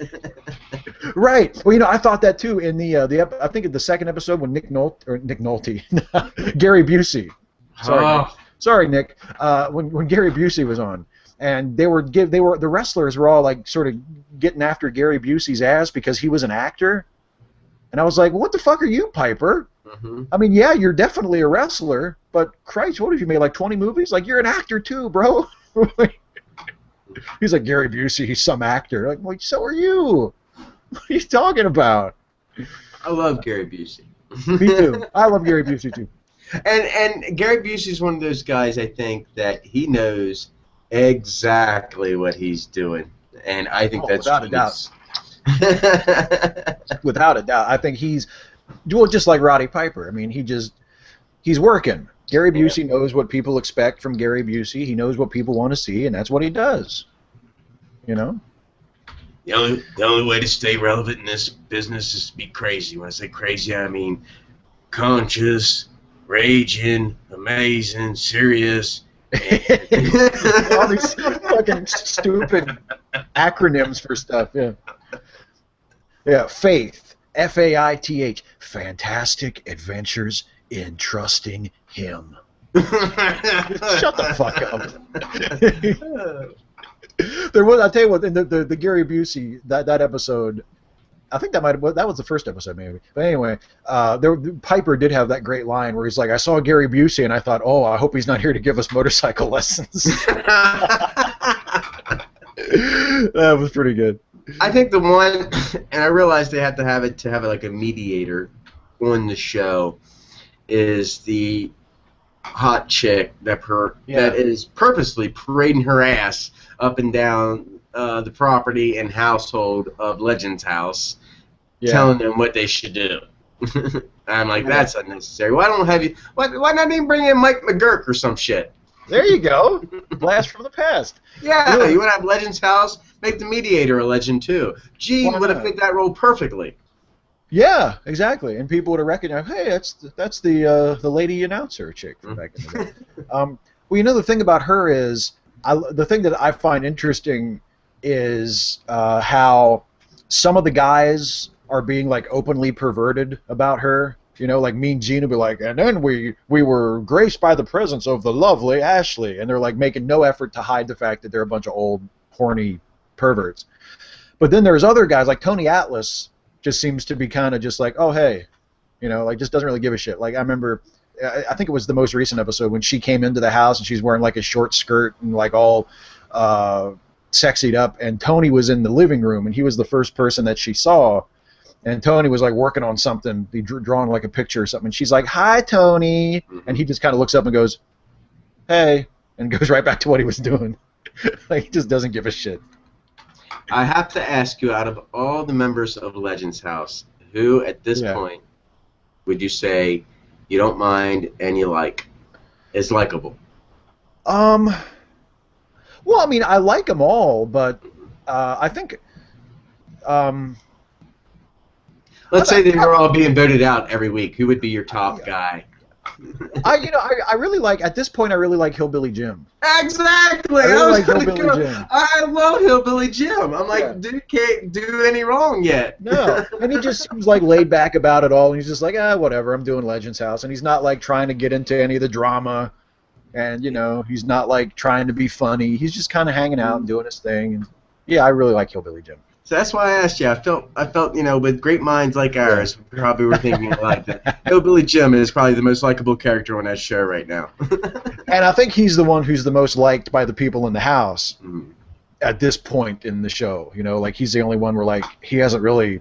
Right. Well, you know, I thought that too in I think in the second episode when Gary Busey. Sorry, Nick. When Gary Busey was on, and the wrestlers were all like sort of getting after Gary Busey's ass because he was an actor, and I was like, well, what the fuck are you, Piper? I mean, yeah, you're definitely a wrestler, but Christ, what have you made, like 20 movies? Like, you're an actor too, bro. He's like, Gary Busey, he's some actor. Like, well, so are you. What are you talking about? I love Gary Busey. Me too. I love Gary Busey too. And Gary Busey's one of those guys, I think, that he knows exactly what he's doing. And I think that's without a doubt. Without a doubt. I think he's just like Roddy Piper. I mean, he's working. Gary Busey knows what people expect from Gary Busey. He knows what people want to see, and that's what he does. You know? The only way to stay relevant in this business is to be crazy. When I say crazy, I mean conscious, raging, amazing, serious. All these fucking stupid acronyms for stuff, yeah. Yeah, faith, F-A-I-T-H, fantastic adventures in trusting him. Shut the fuck up. There was, I'll tell you what, in the Gary Busey, that episode, I think that was the first episode maybe. But anyway, Piper did have that great line where he's like, I saw Gary Busey and I thought, oh, I hope he's not here to give us motorcycle lessons. That was pretty good. I think the one, and I realized they have to have like a mediator on the show, is the hot chick that is purposely parading her ass up and down the property and household of Legends House, telling them what they should do. I'm like, that's unnecessary. Why not even bring in Mike McGurk or some shit? There you go. Blast from the past. Yeah, really? You want to have Legends House? Make the mediator a legend too. Gene would have fit that role perfectly. Yeah, exactly. And people would have recognized, hey, that's the lady announcer chick from back in the day. Well, you know, the thing about her is, the thing that I find interesting is how some of the guys are being like openly perverted about her. You know, like Mean Gene would be like, and then we were graced by the presence of the lovely Ashley, and they're like making no effort to hide the fact that they're a bunch of old, horny perverts. But then there's other guys like Tony Atlas. Just seems to be kind of just like, oh, hey, you know, like just doesn't really give a shit. Like I remember, I think it was the most recent episode when she came into the house and she's wearing like a short skirt and like all sexied up, and Tony was in the living room and he was the first person that she saw, and Tony was like working on something, he drawing like a picture or something, and she's like, hi, Tony, and he just kind of looks up and goes, hey, and goes right back to what he was doing. Like he just doesn't give a shit. I have to ask you, out of all the members of Legends House, who at this point would you say you don't mind and you like is likable? Well, I mean, I like them all, but I think. Let's say they were all being voted out every week. Who would be your top guy? I really like, at this point, I really like Hillbilly Jim. Exactly. I really like gonna Hillbilly Jim. I love Hillbilly Jim. I'm like, Yeah. dude can't do any wrong yet. No, and he just seems like laid back about it all, and he's just like, whatever, I'm doing Legends House, and he's not like trying to get into any of the drama, and he's not like trying to be funny. He's just kind of hanging out and doing his thing, and yeah, I really like Hillbilly Jim. So that's why I asked you. I felt, with great minds like ours, we probably were thinking alike. That Hillbilly Jim is probably the most likable character on that show right now. And I think he's the one who's the most liked by the people in the house at this point in the show. Like he's the only one where like he hasn't really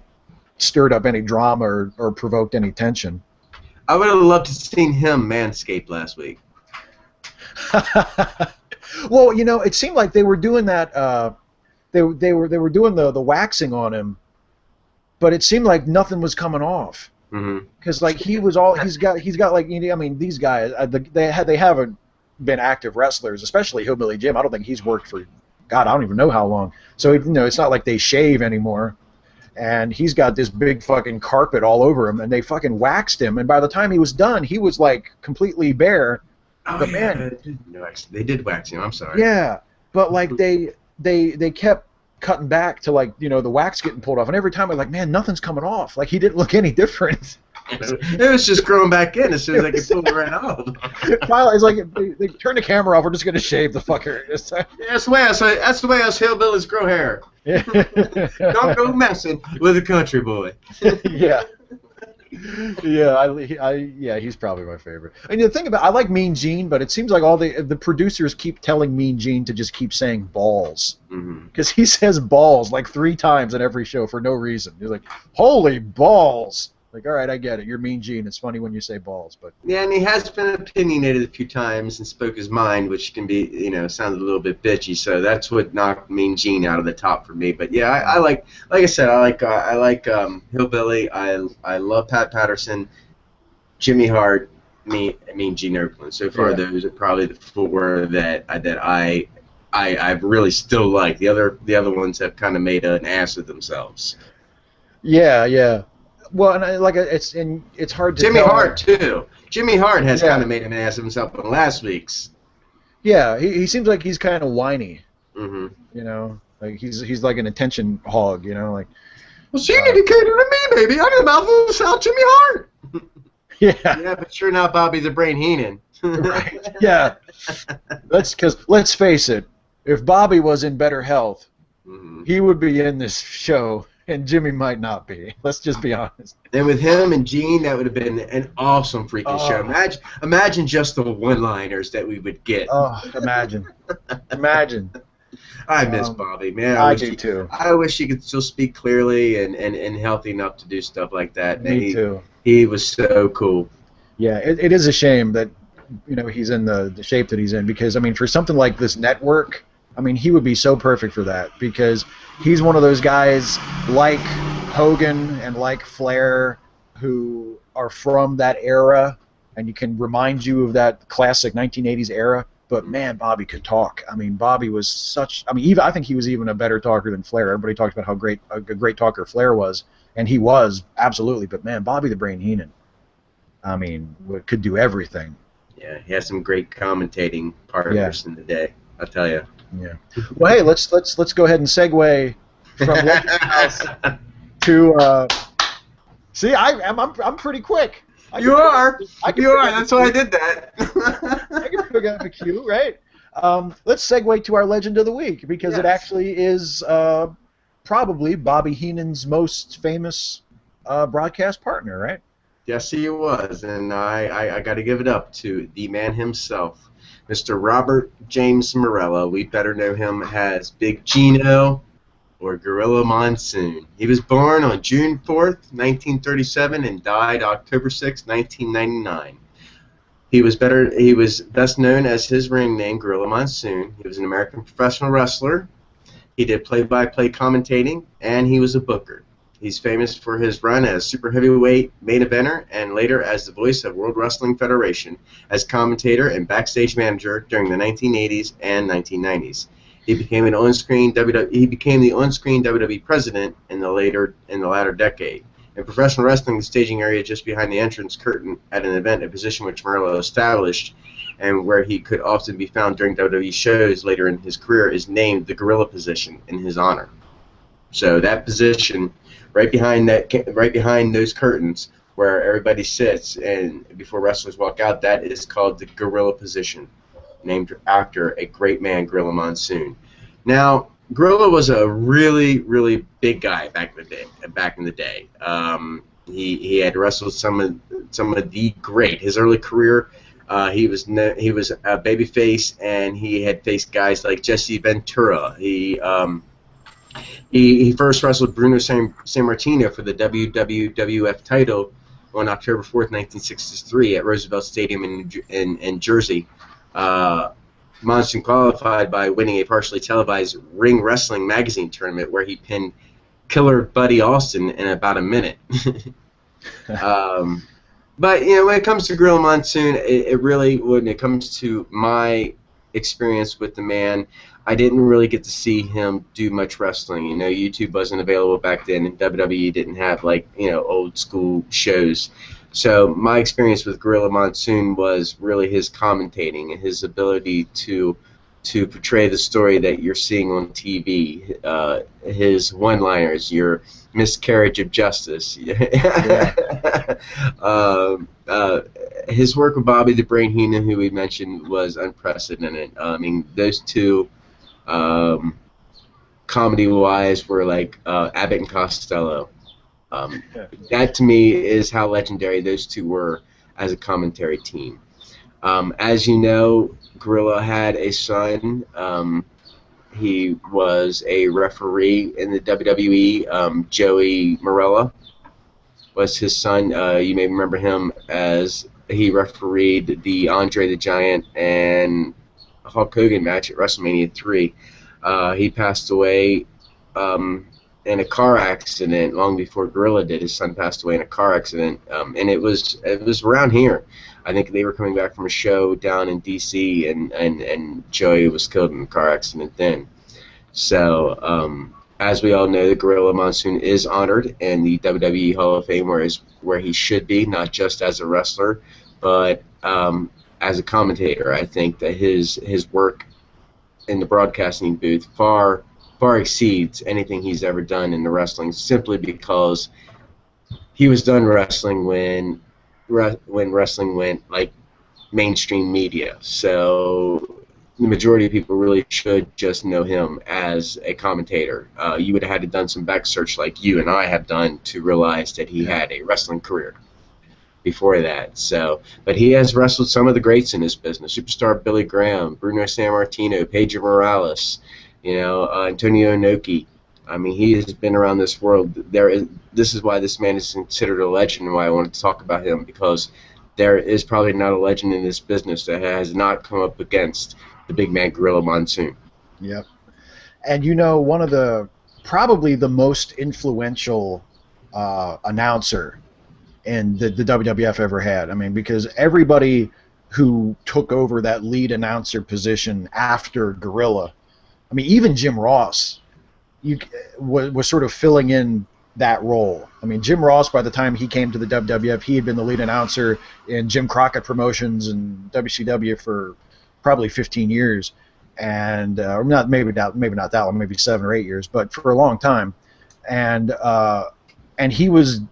stirred up any drama or provoked any tension. I would have loved to have seen him manscape last week. Well, it seemed like they were doing that. They were doing the waxing on him, but it seemed like nothing was coming off. Because like he's got like these guys they haven't been active wrestlers, especially Hillbilly Jim. I don't think he's worked for God, I don't even know how long. So it's not like they shave anymore. And he's got this big fucking carpet all over him, and they fucking waxed him. And by the time he was done, he was like completely bare. Oh, but yeah, man, they did wax him. I'm sorry. Yeah, but like they kept cutting back to like the wax getting pulled off, and every time I'm like, man, nothing's coming off. Like he didn't look any different. It was just growing back in as soon as I could pull it right off. Finally, it's like they turn the camera off. We're just gonna shave the fucker. That's the way us hillbillies grow hair. Don't go messing with a country boy. Yeah. Yeah, he's probably my favorite. And the thing about, I like Mean Gene, but it seems like all the producers keep telling Mean Gene to just keep saying balls, because he says balls like 3 times in every show for no reason. He's like, holy balls! Like, all right, I get it. You're Mean Gene. It's funny when you say balls, but yeah, and he has been opinionated a few times and spoke his mind, which can be, sounded a little bit bitchy. So that's what knocked Mean Gene out of the top for me. But yeah, I like I said, I like Hillbilly. I love Pat Patterson, Jimmy Hart, Mean Gene Okerlund. So far, those are probably the 4 that I really still like. The other ones have kind of made an ass of themselves. Yeah. Well, and it's hard to Jimmy tell. Hart too. Jimmy Hart has kind of made an ass of himself in last week's. Yeah, he seems like he's kind of whiny. Like he's like an attention hog. Like. Well, she indicated to me, baby. I'm in the mouth of the South, Jimmy Hart. Yeah, but you're not Bobby the Brain Heenan. Right. Yeah. Let's face it. If Bobby was in better health, he would be in this show. And Jimmy might not be. Let's just be honest. And with him and Gene, that would have been an awesome freaking show. Imagine just the one-liners that we would get. Oh, imagine. I miss Bobby, man. I do too. I wish he could still speak clearly and healthy enough to do stuff like that. Me too. He was so cool. Yeah, it is a shame that he's in the shape that he's in, because for something like this network, he would be so perfect for that, because he's one of those guys like Hogan and like Flair who are from that era, and you can remind you of that classic 1980s era. But man, Bobby could talk. Bobby was such. I think he was even a better talker than Flair. Everybody talked about how great a great talker Flair was, and he was absolutely. But man, Bobby the Brain Heenan, could do everything. Yeah, he has some great commentating partners in the day. I'll tell you. Yeah. Well, hey, let's go ahead and segue from Legends House to. See, I'm pretty quick. You are. That's why I did that. I can figure out the cue, right? Let's segue to our Legend of the Week, because it actually is probably Bobby Heenan's most famous broadcast partner, right? Yes, he was, and I got to give it up to the man himself. Mr. Robert James Morello. We better know him as Big Gino or Gorilla Monsoon. He was born on June 4th, 1937, and died October 6, 1999. He was best known as his ring name, Gorilla Monsoon. He was an American professional wrestler. He did play-by-play commentating, and he was a booker. He's famous for his run as super heavyweight main eventer and later as the voice of World Wrestling Federation, as commentator and backstage manager during the 1980s and 1990s. He became the on-screen WWE president in the latter decade. In professional wrestling, the staging area just behind the entrance curtain at an event, a position which Murillo established and where he could often be found during WWE shows later in his career, is named the Gorilla position in his honor. So that position, right behind those curtains where everybody sits and before wrestlers walk out, that is called the Gorilla position, named after a great man, Gorilla Monsoon. Now, Gorilla was a really, really big guy back in the day. He had wrestled some of the great. His early career, he was a babyface, and he had faced guys like Jesse Ventura. He first wrestled Bruno Sammartino for the WWF title on October 4th, 1963, at Roosevelt Stadium in Jersey. Monsoon qualified by winning a partially televised Ring Wrestling magazine tournament where he pinned Killer Buddy Austin in about a minute. But when it comes to Gorilla Monsoon, when it comes to my experience with the man, I didn't really get to see him do much wrestling. YouTube wasn't available back then, and WWE didn't have old school shows. So my experience with Gorilla Monsoon was really his commentating and his ability to portray the story that you're seeing on TV. His one-liners, your miscarriage of justice. His work with Bobby the Brain Heenan, who we mentioned, was unprecedented. I mean, those two, comedy-wise, were like Abbott and Costello. That to me is how legendary those two were as a commentary team. As you know, Gorilla had a son. He was a referee in the WWE. Joey Marella was his son. You may remember him as he refereed the Andre the Giant and Hulk Hogan match at WrestleMania 3. He passed away in a car accident long before Gorilla did. His son passed away in a car accident, and it was around here. I think they were coming back from a show down in D.C. and Joey was killed in a car accident then. So as we all know, the Gorilla Monsoon is honored in the WWE Hall of Fame, where he should be, not just as a wrestler, but as a commentator. I think that his work in the broadcasting booth far exceeds anything he's ever done in the wrestling, simply because he was done wrestling when wrestling went like mainstream media. So the majority of people really should just know him as a commentator. You would have had to done some back search like you and I have done to realize that he had a wrestling career before that. So, but he has wrestled some of the greats in his business: Superstar Billy Graham, Bruno Sammartino, Paige Morales, Antonio Inoki. I mean, he has been around this world. This is why this man is considered a legend, and why I wanted to talk about him, because there is probably not a legend in this business that has not come up against the big man Gorilla Monsoon. Yep. And one of probably the most influential announcer in the WWF ever had. I mean, because everybody who took over that lead announcer position after Gorilla, I mean, even Jim Ross was sort of filling in that role. I mean, Jim Ross, by the time he came to the WWF, he had been the lead announcer in Jim Crockett Promotions and WCW for probably 15 years, and maybe not that long, maybe 7 or 8 years, but for a long time. And he wasn't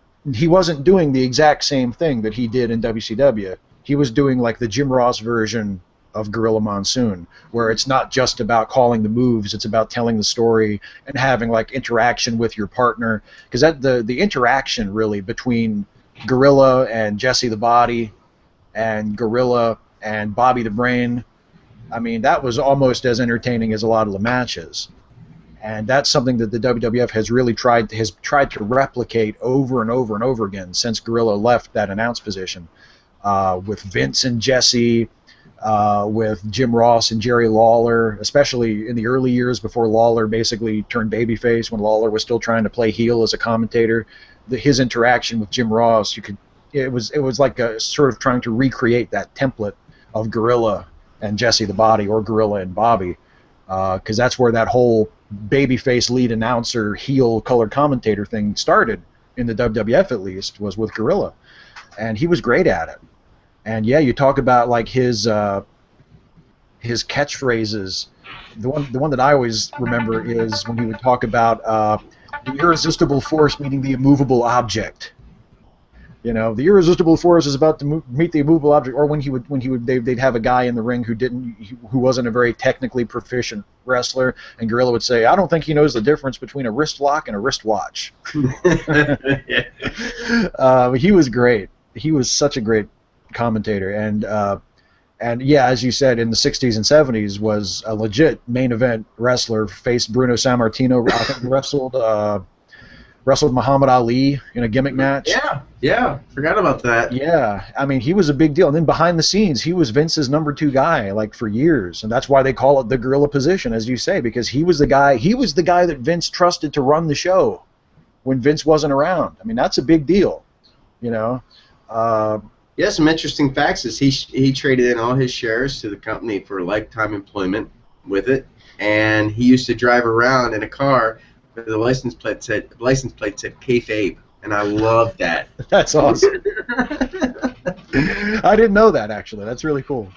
doing the exact same thing that he did in WCW. He was doing like the Jim Ross version of Gorilla Monsoon, where it's not just about calling the moves, it's about telling the story and having like interaction with your partner, because the interaction really between Gorilla and Jesse the Body and Gorilla and Bobby the Brain, I mean, that was almost as entertaining as a lot of the matches. And that's something that the WWF has really tried to replicate over and over and over again since Gorilla left that announce position, with Vince and Jesse, with Jim Ross and Jerry Lawler, especially in the early years before Lawler basically turned babyface, when Lawler was still trying to play heel as a commentator. His interaction with Jim Ross, it was like a sort of trying to recreate that template of Gorilla and Jesse the Body, or Gorilla and Bobby, because that's where that whole babyface lead announcer heel color commentator thing started. in the WWF at least, was with Gorilla, and he was great at it. And yeah, you talk about like his catchphrases. The one that I always remember is when he would talk about the irresistible force meeting the immovable object. You know, the irresistible force is about to meet the immovable object. Or when they'd have a guy in the ring who wasn't a very technically proficient wrestler, and Gorilla would say, "I don't think he knows the difference between a wrist lock and a wristwatch." He was great. He was such a great commentator, and yeah, as you said, in the 60s and 70s was a legit main event wrestler. Faced Bruno Sammartino. I think wrestled Muhammad Ali in a gimmick match. Yeah, forgot about that. Yeah, I mean, he was a big deal. And then behind the scenes, he was Vince's number 2 guy, like, for years. And that's why they call it the Gorilla position, as you say, because he was the guy that Vince trusted to run the show when Vince wasn't around. I mean, that's a big deal, you know. Yeah, some interesting facts is he traded in all his shares to the company for lifetime employment with it, and he used to drive around in a car where the license plate said kayfabe, and I love that. That's awesome. I didn't know that, actually. That's really cool.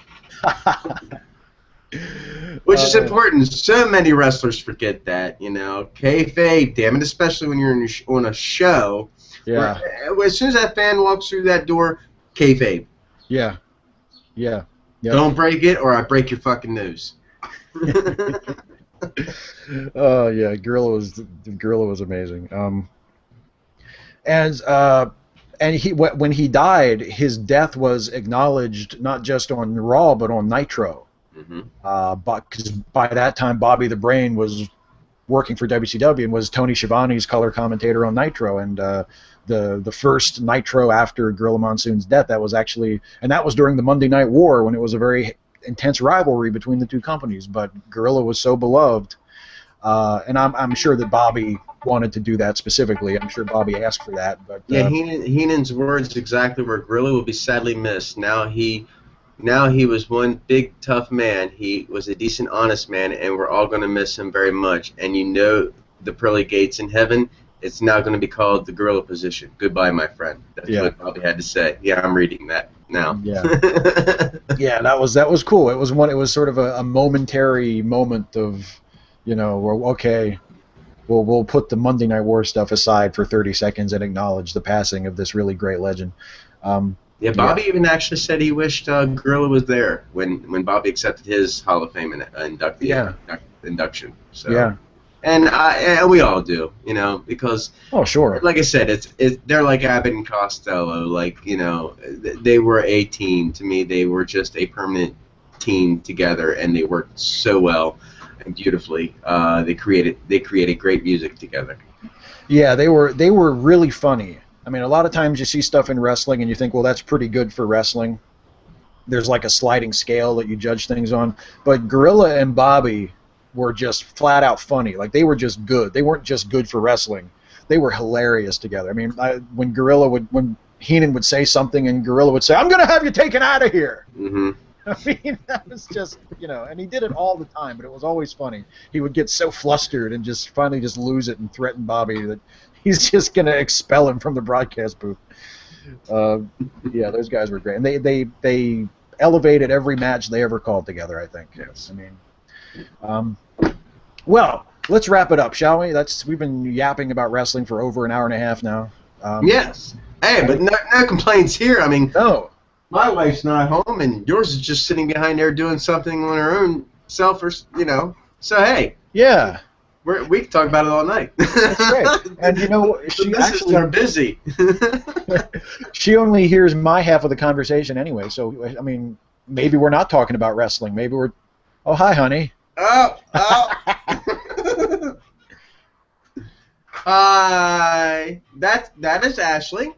Which is important. So many wrestlers forget that, you know. Kayfabe, damn it, especially when you're on a show. Yeah. Where as soon as that fan walks through that door, kayfabe. Yeah. Yep. Don't break it, or I break your fucking nose. Oh yeah, Gorilla was amazing. And when he died, his death was acknowledged not just on Raw but on Nitro. Because by that time Bobby the Brain was working for WCW and was Tony Schiavone's color commentator on Nitro, and the first Nitro after Gorilla Monsoon's death, that was during the Monday Night War, when it was a very intense rivalry between the two companies. But Gorilla was so beloved, and I'm sure that Bobby wanted to do that specifically. I'm sure Bobby asked for that. But yeah, Heenan's words exactly were, Gorilla will be sadly missed. Now he was one big tough man. He was a decent, honest man, and we're all going to miss him very much. And you know, the pearly gates in heaven, it's now going to be called the Gorilla position. Goodbye, my friend. That's what Bobby had to say. Yeah, I'm reading that now. Yeah. Yeah, that was cool. It was sort of a momentary moment of, you know, well, okay, we'll put the Monday Night War stuff aside for 30 seconds and acknowledge the passing of this really great legend. Yeah, Bobby even actually said he wished Gorilla was there when Bobby accepted his Hall of Fame induction. So. Yeah. And we all do, you know, because sure. Like I said, they're like Abbott and Costello, like, you know, they were a team. To me, they were just a permanent team together, and they worked so well and beautifully. They created great music together. Yeah, they were really funny. I mean, a lot of times you see stuff in wrestling and you think, well, that's pretty good for wrestling. There's like a sliding scale that you judge things on. But Gorilla and Bobby were just flat out funny. Like, they were just good. They weren't just good for wrestling. They were hilarious together. I mean, when Heenan would say something and Gorilla would say, "I'm going to have you taken out of here." Mm-hmm. I mean, that was just, you know, and he did it all the time, but it was always funny. He would get so flustered and just finally just lose it and threaten Bobby that he's just going to expel him from the broadcast booth. Yeah, those guys were great. And they elevated every match they ever called together, I think. Yes. I mean, well, let's wrap it up, shall we? We've been yapping about wrestling for over an hour and a half now. Yes. Hey, but no complaints here. I mean, no. My wife's not home, and yours is just sitting behind there doing something on her own self, or, you know. So, hey. Yeah. We can talk about it all night. That's great. And, you know, she actually are busy. She only hears my half of the conversation anyway, so, I mean, maybe we're not talking about wrestling. Maybe we're... Oh, hi, honey. Oh. Hi. That is Ashley.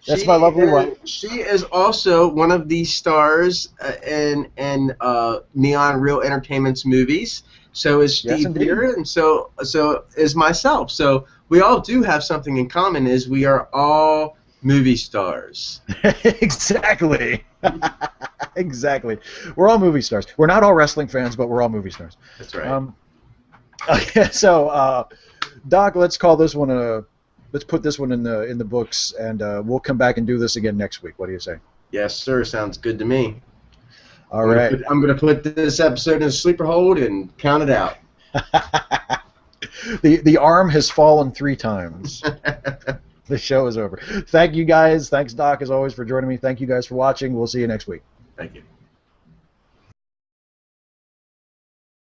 That's my lovely wife. She is also one of the stars in Neon Real Entertainment's movies. So is Steve Beer, and so is myself. So we all do have something in common, is we are all movie stars. Exactly. Exactly. We're all movie stars. We're not all wrestling fans, but we're all movie stars. That's right. Okay, so, Doc, let's call this one put this one in the books, and we'll come back and do this again next week. What do you say? Yes, sir. Sounds good to me. All right. I'm going to put this episode in a sleeper hold and count it out. The arm has fallen 3 times. The show is over. Thank you guys. Thanks, Doc, as always, for joining me. Thank you guys for watching. We'll see you next week. Thank you.